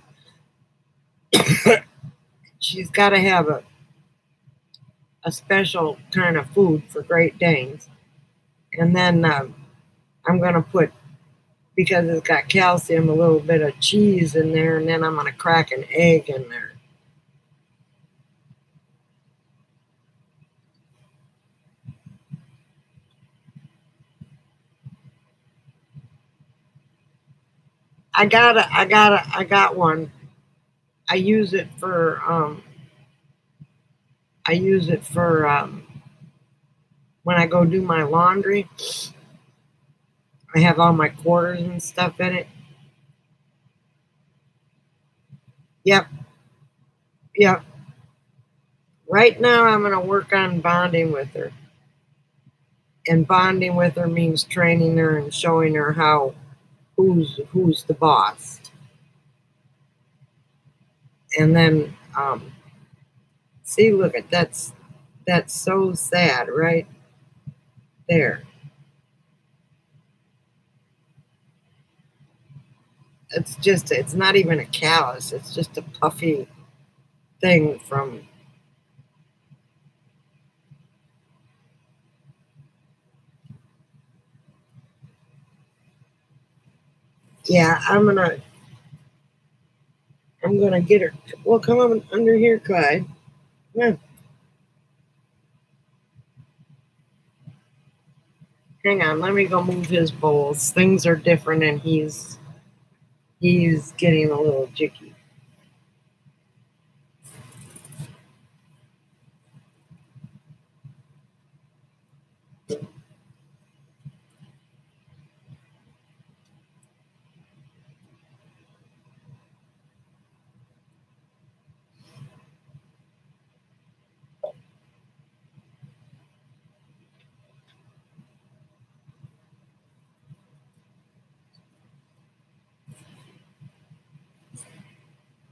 She's got to have a special kind of food for Great Danes, and then I'm gonna put, because it's got calcium, a little bit of cheese in there, and then I'm gonna crack an egg in there. I got one. I use it for when I go do my laundry. I have all my quarters and stuff in it. Yep, yep. Right now I'm gonna work on bonding with her. And bonding with her means training her and showing her how who's the boss. And then see, look at that's so sad right there. It's not even a callus, it's just a puffy thing from yeah, I'm gonna get her. Well, come on under here, Clyde. Come on. Hang on, let me go move his bowls. Things are different and he's getting a little jicky.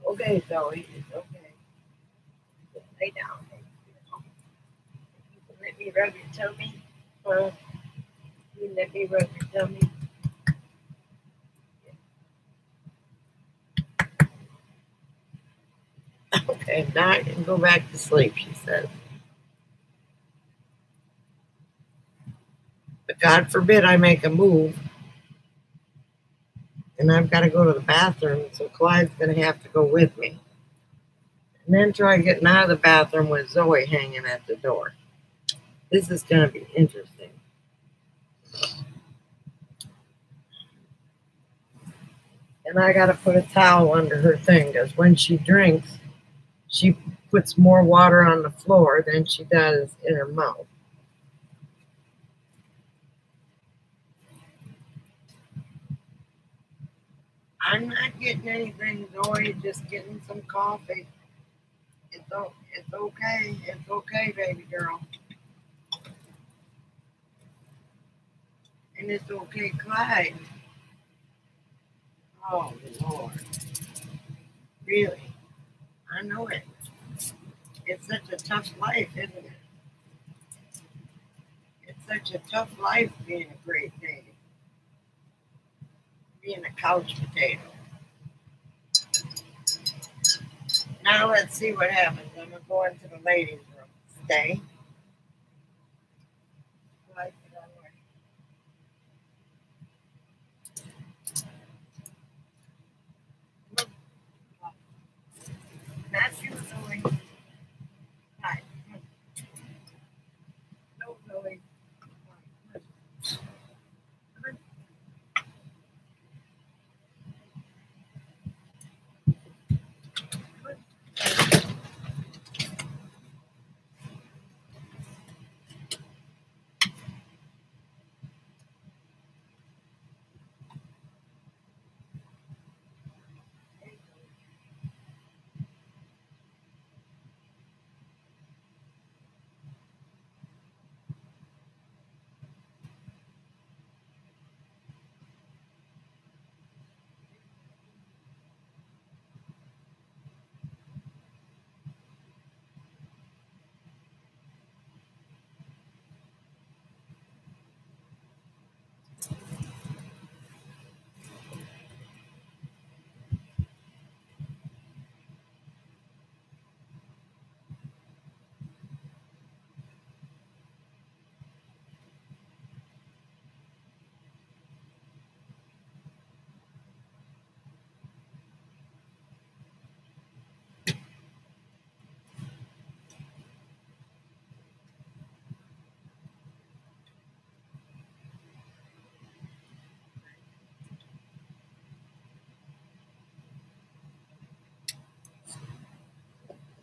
Okay, Zoe, it's okay. Lay down. Let me rub your tummy. You let me rub your tummy. Okay, now I can go back to sleep, she says. But God forbid I make a move and I've got to go to the bathroom, so Clyde's going to have to go with me. And then try getting out of the bathroom with Zoe hanging at the door. This is going to be interesting. And I got to put a towel under her thing because when she drinks, she puts more water on the floor than she does in her mouth. I'm not getting anything, Zoe, just getting some coffee. It's okay. It's okay, baby girl. And it's okay, Clyde. Oh, Lord. Really? I know it. It's such a tough life, isn't it? It's such a tough life being a great baby. Being a couch potato. Now let's see what happens. I'm going to go into the ladies' room. Stay. Clyde, get on away. Not you, Zoe. Hi. No, Zoe.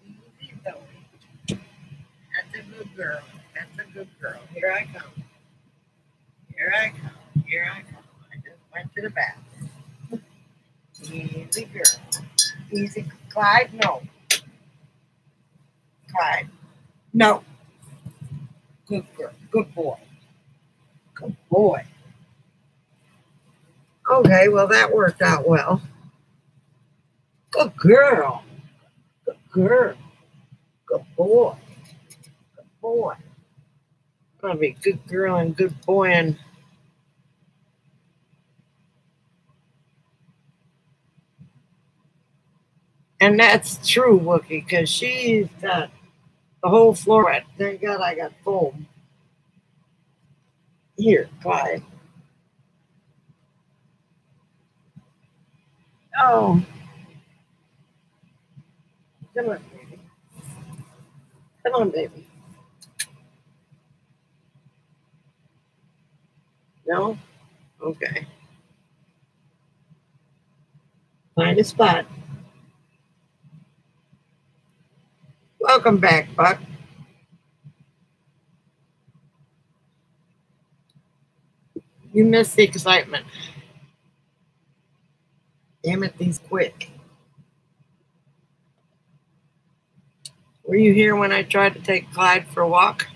Easy, Zoe. That's a good girl. That's a good girl. Here I come. Here I come. Here I come. I just went to the bathroom. Easy girl. Easy. Clyde, no. Clyde, no. Good girl. Good boy. Good boy. Okay, well, that worked out well. Good girl. Good girl. Good boy. Good boy. I'm going to be good girl and good boy. And that's true, Wookie, because she's got the whole floor wet. Thank God I got foam. Here, Clyde. Oh, come on, baby. Come on, baby. No? Okay. Find a spot. Welcome back, Buck. You missed the excitement. Damn it, these quick. Were you here when I tried to take Clyde for a walk?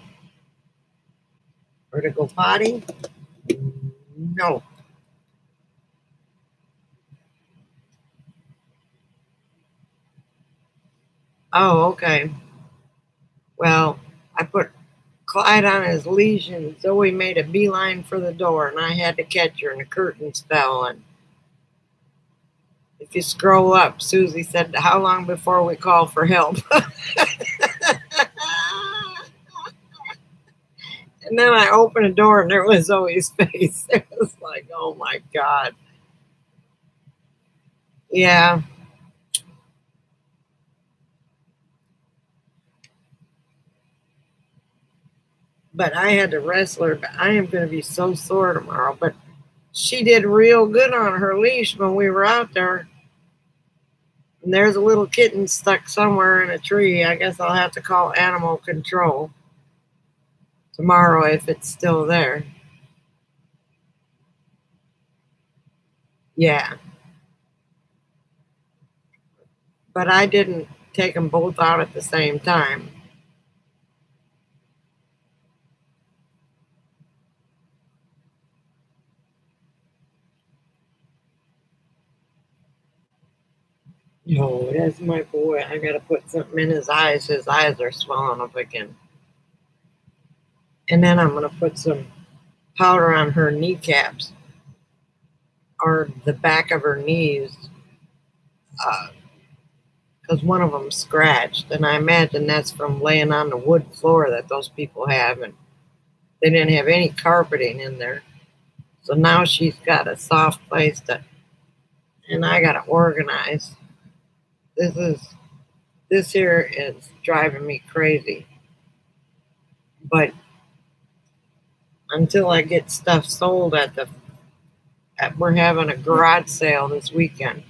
Or to go potty? No. Oh, okay. Well, I put Clyde on his leash and Zoe made a beeline for the door and I had to catch her and the curtains fell. And if you scroll up, Susie said, how long before we call for help? And then I opened the door and there was Zoe's face. It was like, oh my God. Yeah. But I had to wrestle her. But I am going to be so sore tomorrow. But she did real good on her leash when we were out there. And there's a little kitten stuck somewhere in a tree. I guess I'll have to call animal control tomorrow if it's still there. Yeah. But I didn't take them both out at the same time. No, that's my boy. I got to put something in his eyes. His eyes are swelling up again. And then I'm going to put some powder on her kneecaps or the back of her knees because one of them scratched. And I imagine that's from laying on the wood floor that those people have. And they didn't have any carpeting in there. So now she's got a soft place to, and I got to organize. This here is driving me crazy. But until I get stuff sold we're having a garage sale this weekend.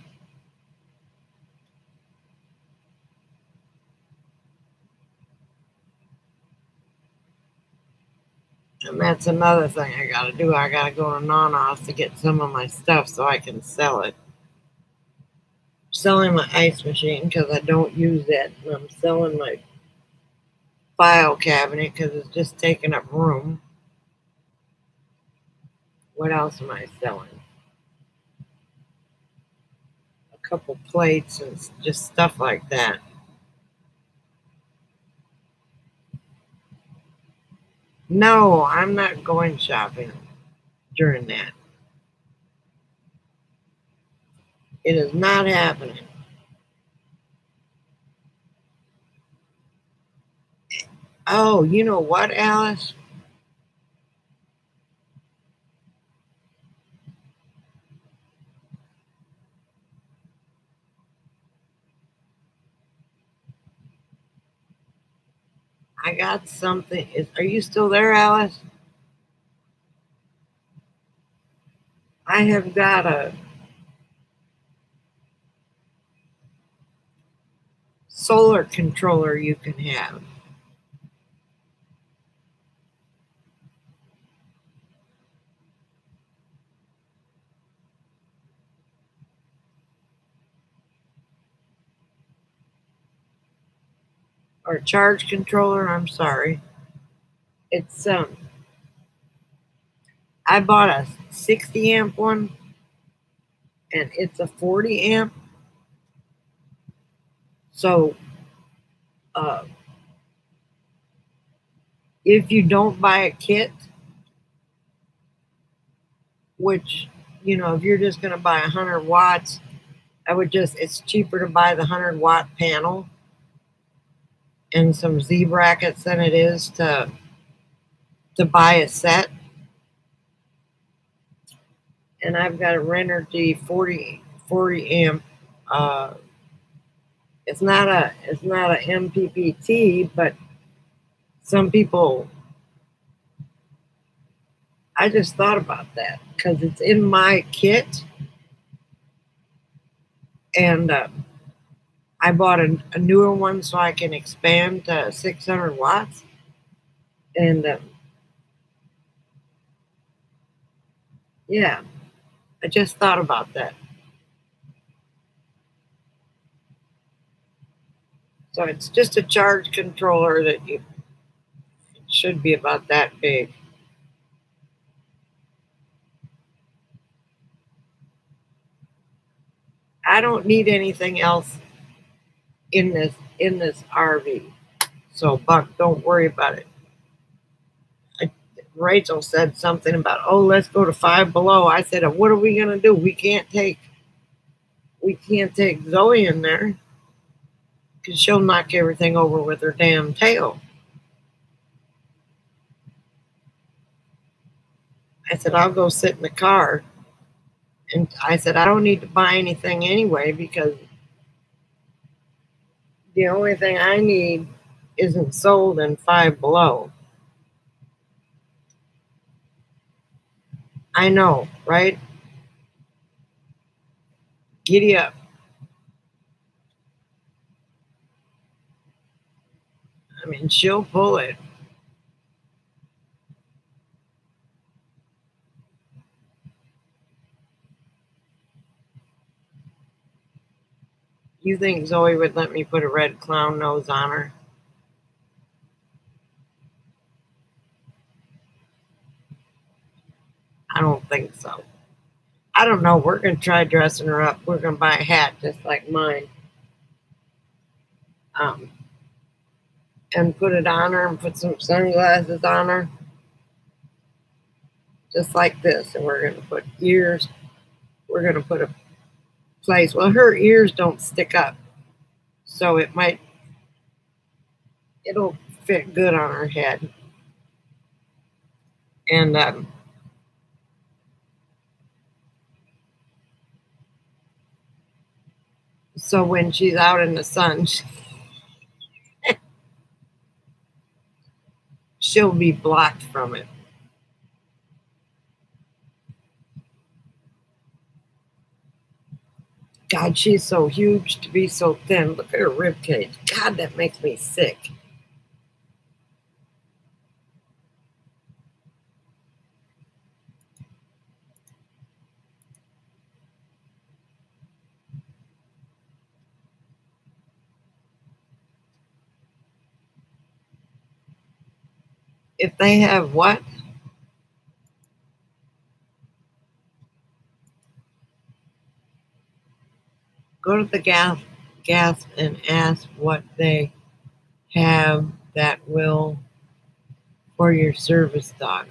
And that's another thing I gotta do. I gotta go to Nana's to get some of my stuff so I can sell it. I'm selling my ice machine because I don't use it. And I'm selling my file cabinet because it's just taking up room. What else am I selling? A couple plates and just stuff like that. No, I'm not going shopping during that. It is not happening. Oh, you know what, Alice? I got something. Are you still there, Alice? I have got a solar controller you can have. Or charge controller, I'm sorry. It's I bought a 60 amp one, and it's a 40 amp. So if you don't buy a kit, which, if you're just going to buy 100 watts, it's cheaper to buy the 100-watt panel and some Z brackets than it is to buy a set. And I've got a Renogy 40 amp. It's not a MPPT, but some people. I just thought about that because it's in my kit, and I bought a newer one so I can expand to 600 watts. And yeah, I just thought about that. So it's just a charge controller that it should be about that big. I don't need anything else in this RV. So Buck, don't worry about it. Rachel said something about, oh, let's go to Five Below. I said, what are we gonna do? We can't take Zoe in there because she'll knock everything over with her damn tail. I said, I'll go sit in the car. And I said, I don't need to buy anything anyway because the only thing I need isn't sold in Five Below. I know, right? Giddy up. I mean, she'll pull it. You think Zoe would let me put a red clown nose on her? I don't think so. I don't know. We're going to try dressing her up. We're going to buy a hat just like mine. And put it on her and put some sunglasses on her. Just like this. And we're going to put ears. We're going to put a place. Well, her ears don't stick up. So it'll fit good on her head. And so when she's out in the sun, she'll be blocked from it. God, she's so huge to be so thin. Look at her rib cage. God, that makes me sick. If they have what? Go to the gas and ask what they have that will for your service dog.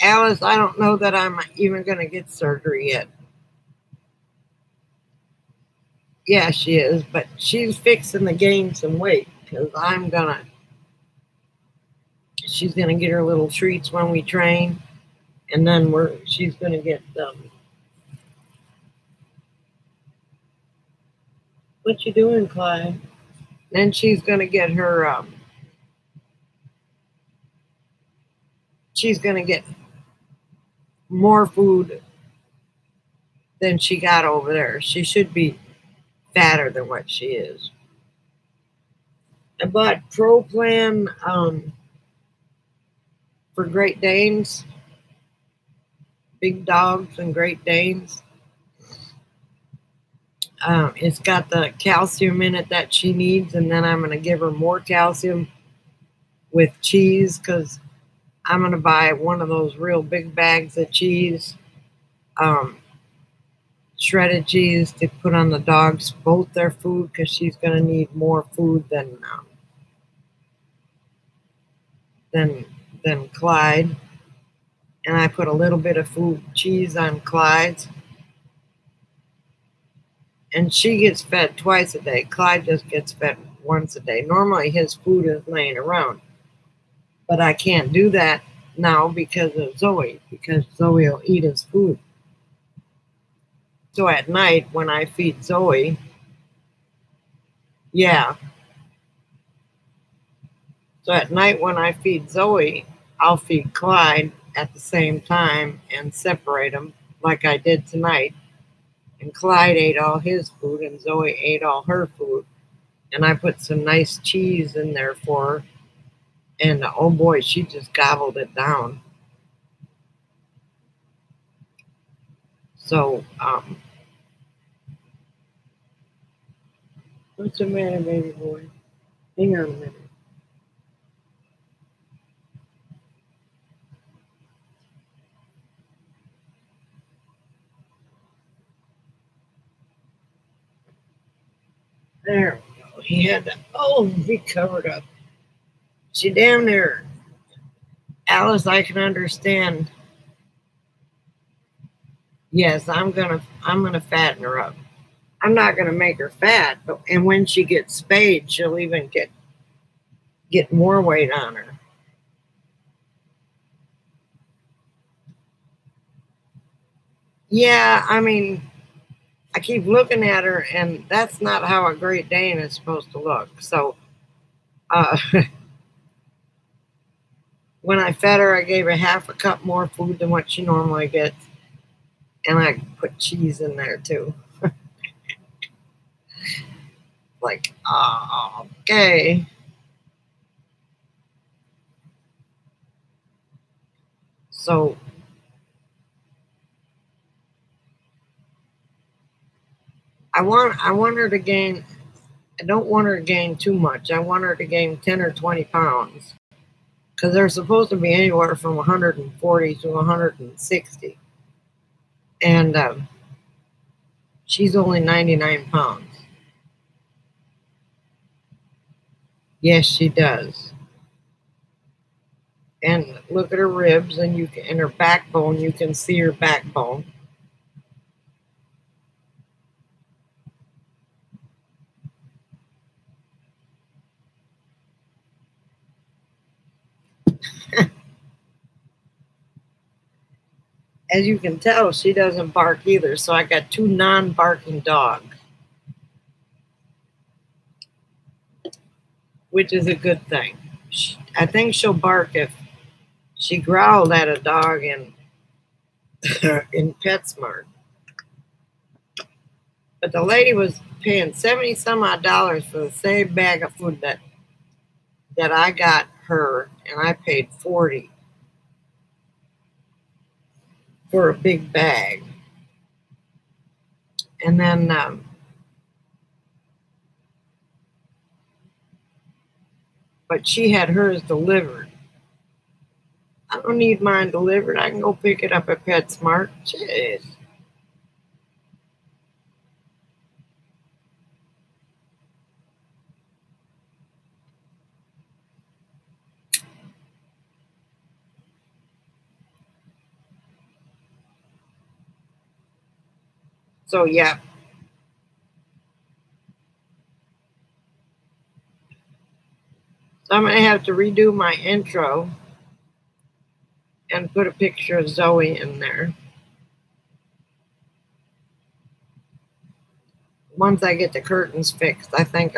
Alice, I don't know that I'm even going to get surgery yet. Yeah, she is, but she's fixing to gain some weight because she's gonna get her little treats when we train, and then she's gonna get what you doing, Clyde? Then she's gonna get her she's gonna get more food than she got over there. She should be fatter than what she is. I bought Pro Plan for Great Danes, big dogs and Great Danes. It's got the calcium in it that she needs, and then I'm going to give her more calcium with cheese because I'm going to buy one of those real big bags of cheese, um, shredded cheese to put on the dogs, both their food, because she's going to need more food than than Clyde. And I put a little bit of food cheese on Clyde's. And she gets fed twice a day. Clyde just gets fed once a day. Normally his food is laying around. But I can't do that now because of Zoe, because Zoe will eat his food. So at night when I feed Zoe, yeah. So at night when I feed Zoe, I'll feed Clyde at the same time and separate them like I did tonight. And Clyde ate all his food and Zoe ate all her food. And I put some nice cheese in there for her. And oh boy, she just gobbled it down. So, what's the matter, baby boy? Hang on a minute. There we go. He had to, he covered up. She damn near, Alice, I can understand. Yes, I'm gonna fatten her up. I'm not gonna make her fat, but and when she gets spayed, she'll even get more weight on her. Yeah, I mean, I keep looking at her, and that's not how a Great Dane is supposed to look. So, uh, when I fed her, I gave her half a cup more food than what she normally gets, and I put cheese in there too. Like, okay. So I want her to gain. I don't want her to gain too much. I want her to gain 10 or 20 pounds because they're supposed to be anywhere from 140 to 160, and she's only 99 pounds. Yes, she does. And look at her ribs, and and her backbone. You can see her backbone. As you can tell, she doesn't bark either. So I got two non-barking dogs, which is a good thing. I think she'll bark if she growled at a dog in PetSmart. But the lady was paying 70 some odd dollars for the same bag of food that I got her, and I paid 40 for a big bag. And then but she had hers delivered. I don't need mine delivered. I can go pick it up at PetSmart. Jeez. So yeah. So I'm gonna have to redo my intro and put a picture of Zoe in there. Once I get the curtains fixed, I think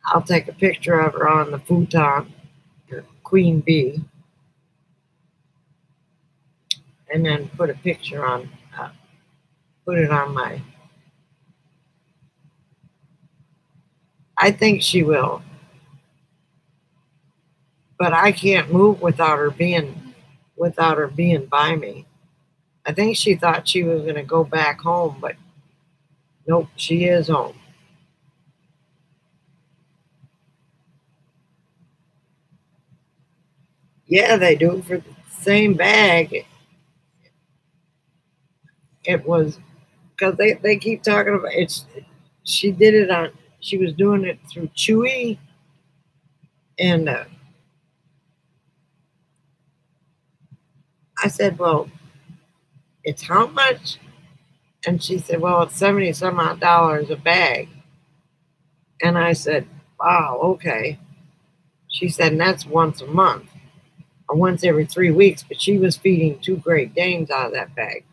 I'll take a picture of her on the futon, or queen bee, and then put a picture on, put it on my. I think she will, but I can't move without her being by me. I think she thought she was going to go back home, but Nope, she is home. Yeah, they do for the same bag. It was because they keep talking about it's. She did it on. She was doing it through Chewy, and I said, "Well, it's how much?" And she said, "Well, it's 70 some odd dollars a bag." And I said, "Wow, okay." She said, "And that's once a month or once every 3 weeks." But she was feeding two Great Danes out of that bag.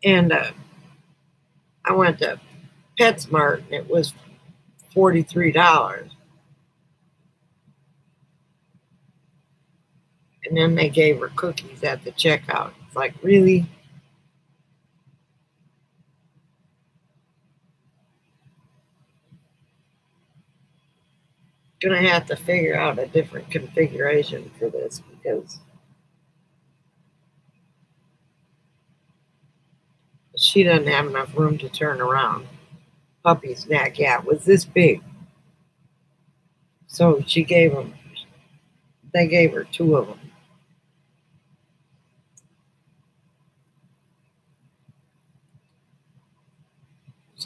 And I went to PetSmart, and it was $43. And then they gave her cookies at the checkout. It's like, really? Gonna have to figure out a different configuration for this because she doesn't have enough room to turn around. Puppy's neck, yeah, was this big. So she gave them, they gave her two of them.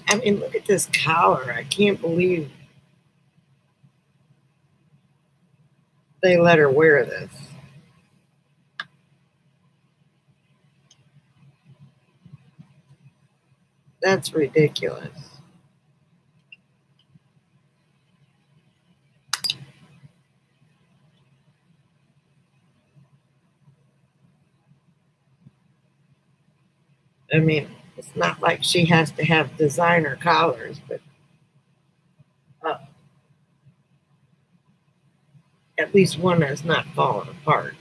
I mean, look at this collar. I can't believe they let her wear this. That's ridiculous. I mean, it's not like she has to have designer collars, but uh, at least one that's not falling apart.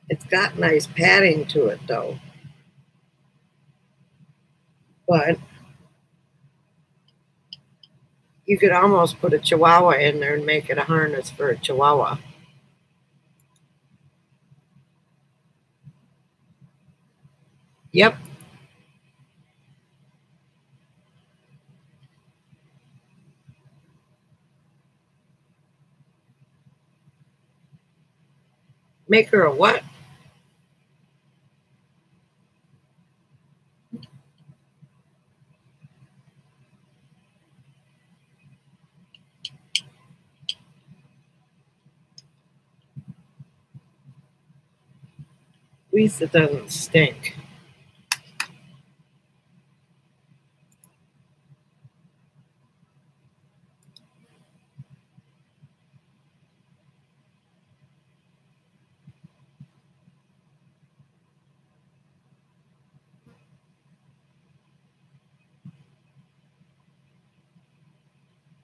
It's got nice padding to it, though. But you could almost put a chihuahua in there and make it a harness for a chihuahua. Yep. Make her a what? At least it doesn't stink.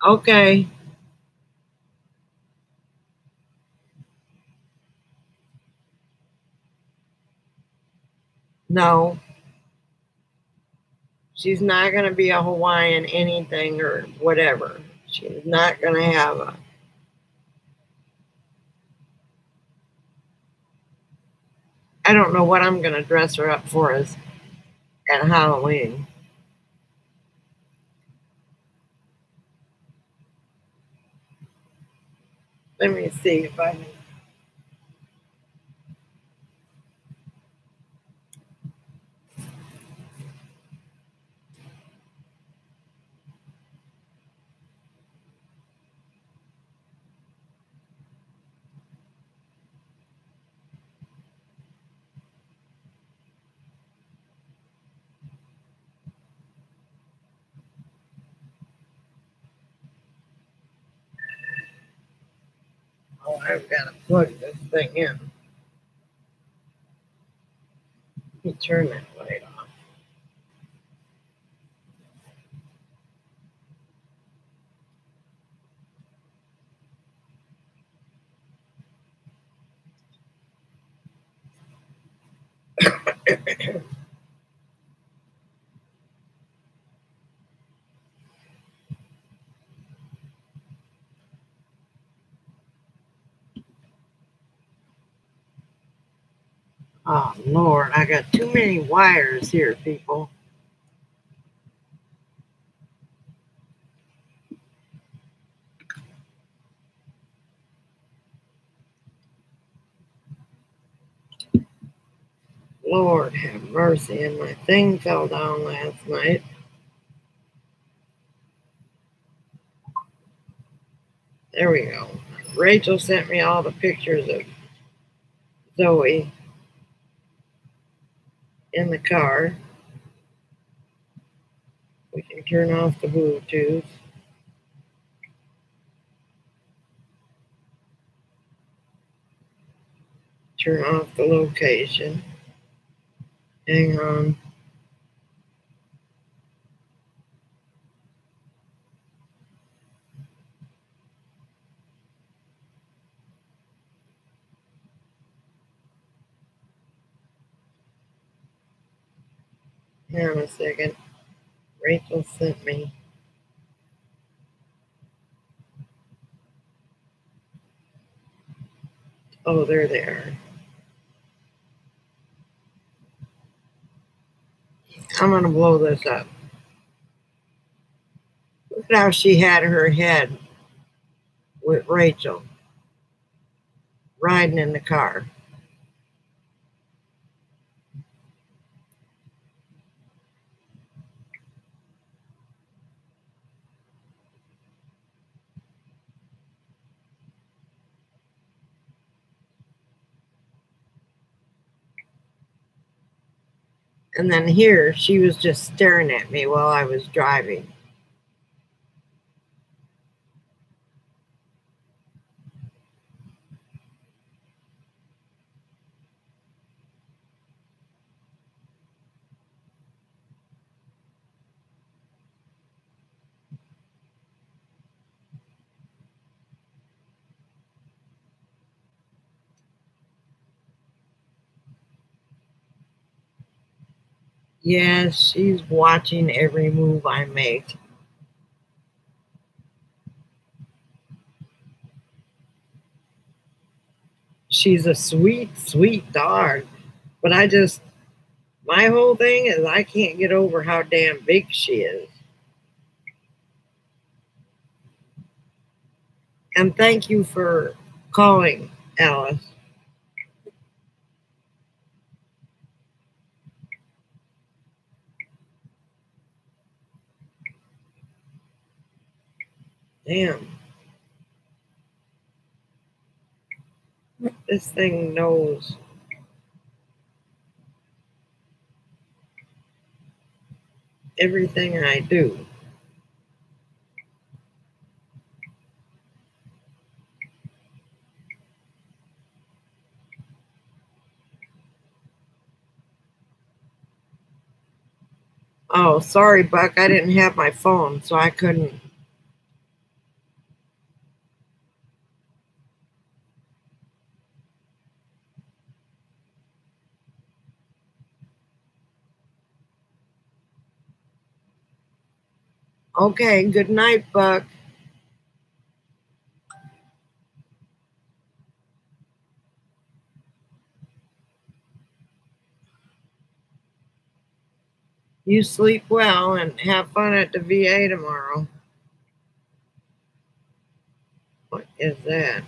Okay. No, she's not going to be a Hawaiian anything or whatever. She's not going to have a. I don't know what I'm going to dress her up for as at Halloween. Let me see if I can. Oh, I've got to plug this thing in. Let me turn that light off. Oh, Lord, I got too many wires here, people. Lord have mercy, and my thing fell down last night. There we go. Rachel sent me all the pictures of Zoe in the car. We can turn off the Bluetooth. Turn off the location. Hang on. Hang on a second. Rachel sent me. Oh, there they are. I'm going to blow this up. Look at how she had her head with Rachel riding in the car. And then here, she was just staring at me while I was driving. Yes, she's watching every move I make. She's a sweet, sweet dog. But my whole thing is I can't get over how damn big she is. And thank you for calling, Alice. Damn. This thing knows everything I do. Oh, sorry, Buck. I didn't have my phone, so I couldn't. Okay, good night, Buck. You sleep well and have fun at the VA tomorrow. What is that?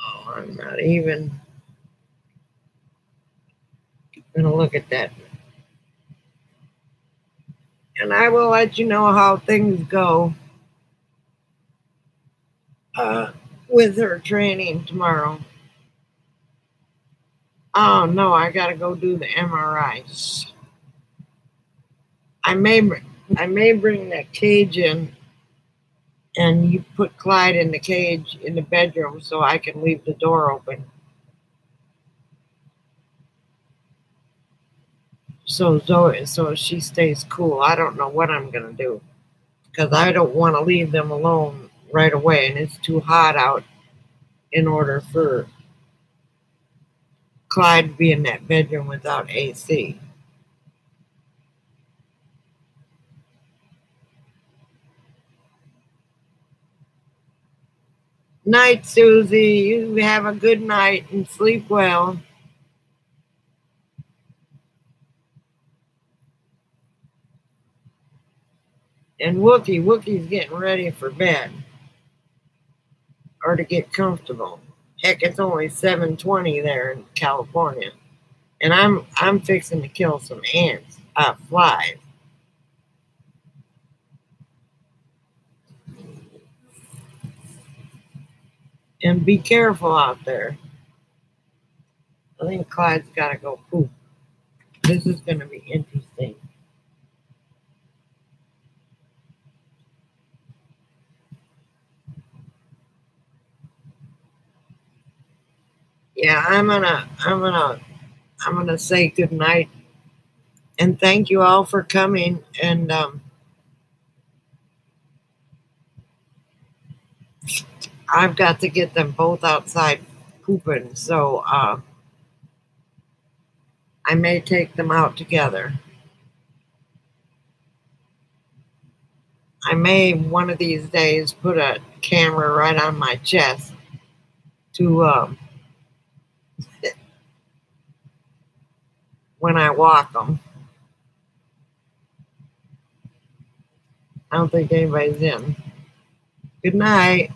Oh, I'm not even gonna look at that. And I will let you know how things go with her training tomorrow. Oh no, I gotta go do the MRIs. I may bring that cage in, and you put Clyde in the cage in the bedroom so I can leave the door open. so she stays cool. I don't know what I'm gonna do because I don't want to leave them alone right away, and it's too hot out in order for Clyde to be in that bedroom without AC. Night, Susie. You have a good night and sleep well. And Wookie's getting ready for bed or to get comfortable. Heck, it's only 7:20 there in California, and I'm fixing to kill some ants, flies. And be careful out there. I think Clyde's got to go poop. This is going to be interesting. Yeah, I'm gonna say good night and thank you all for coming. And I've got to get them both outside pooping, so I may take them out together. I may one of these days put a camera right on my chest to when I walk them. I don't think anybody's in. Good night.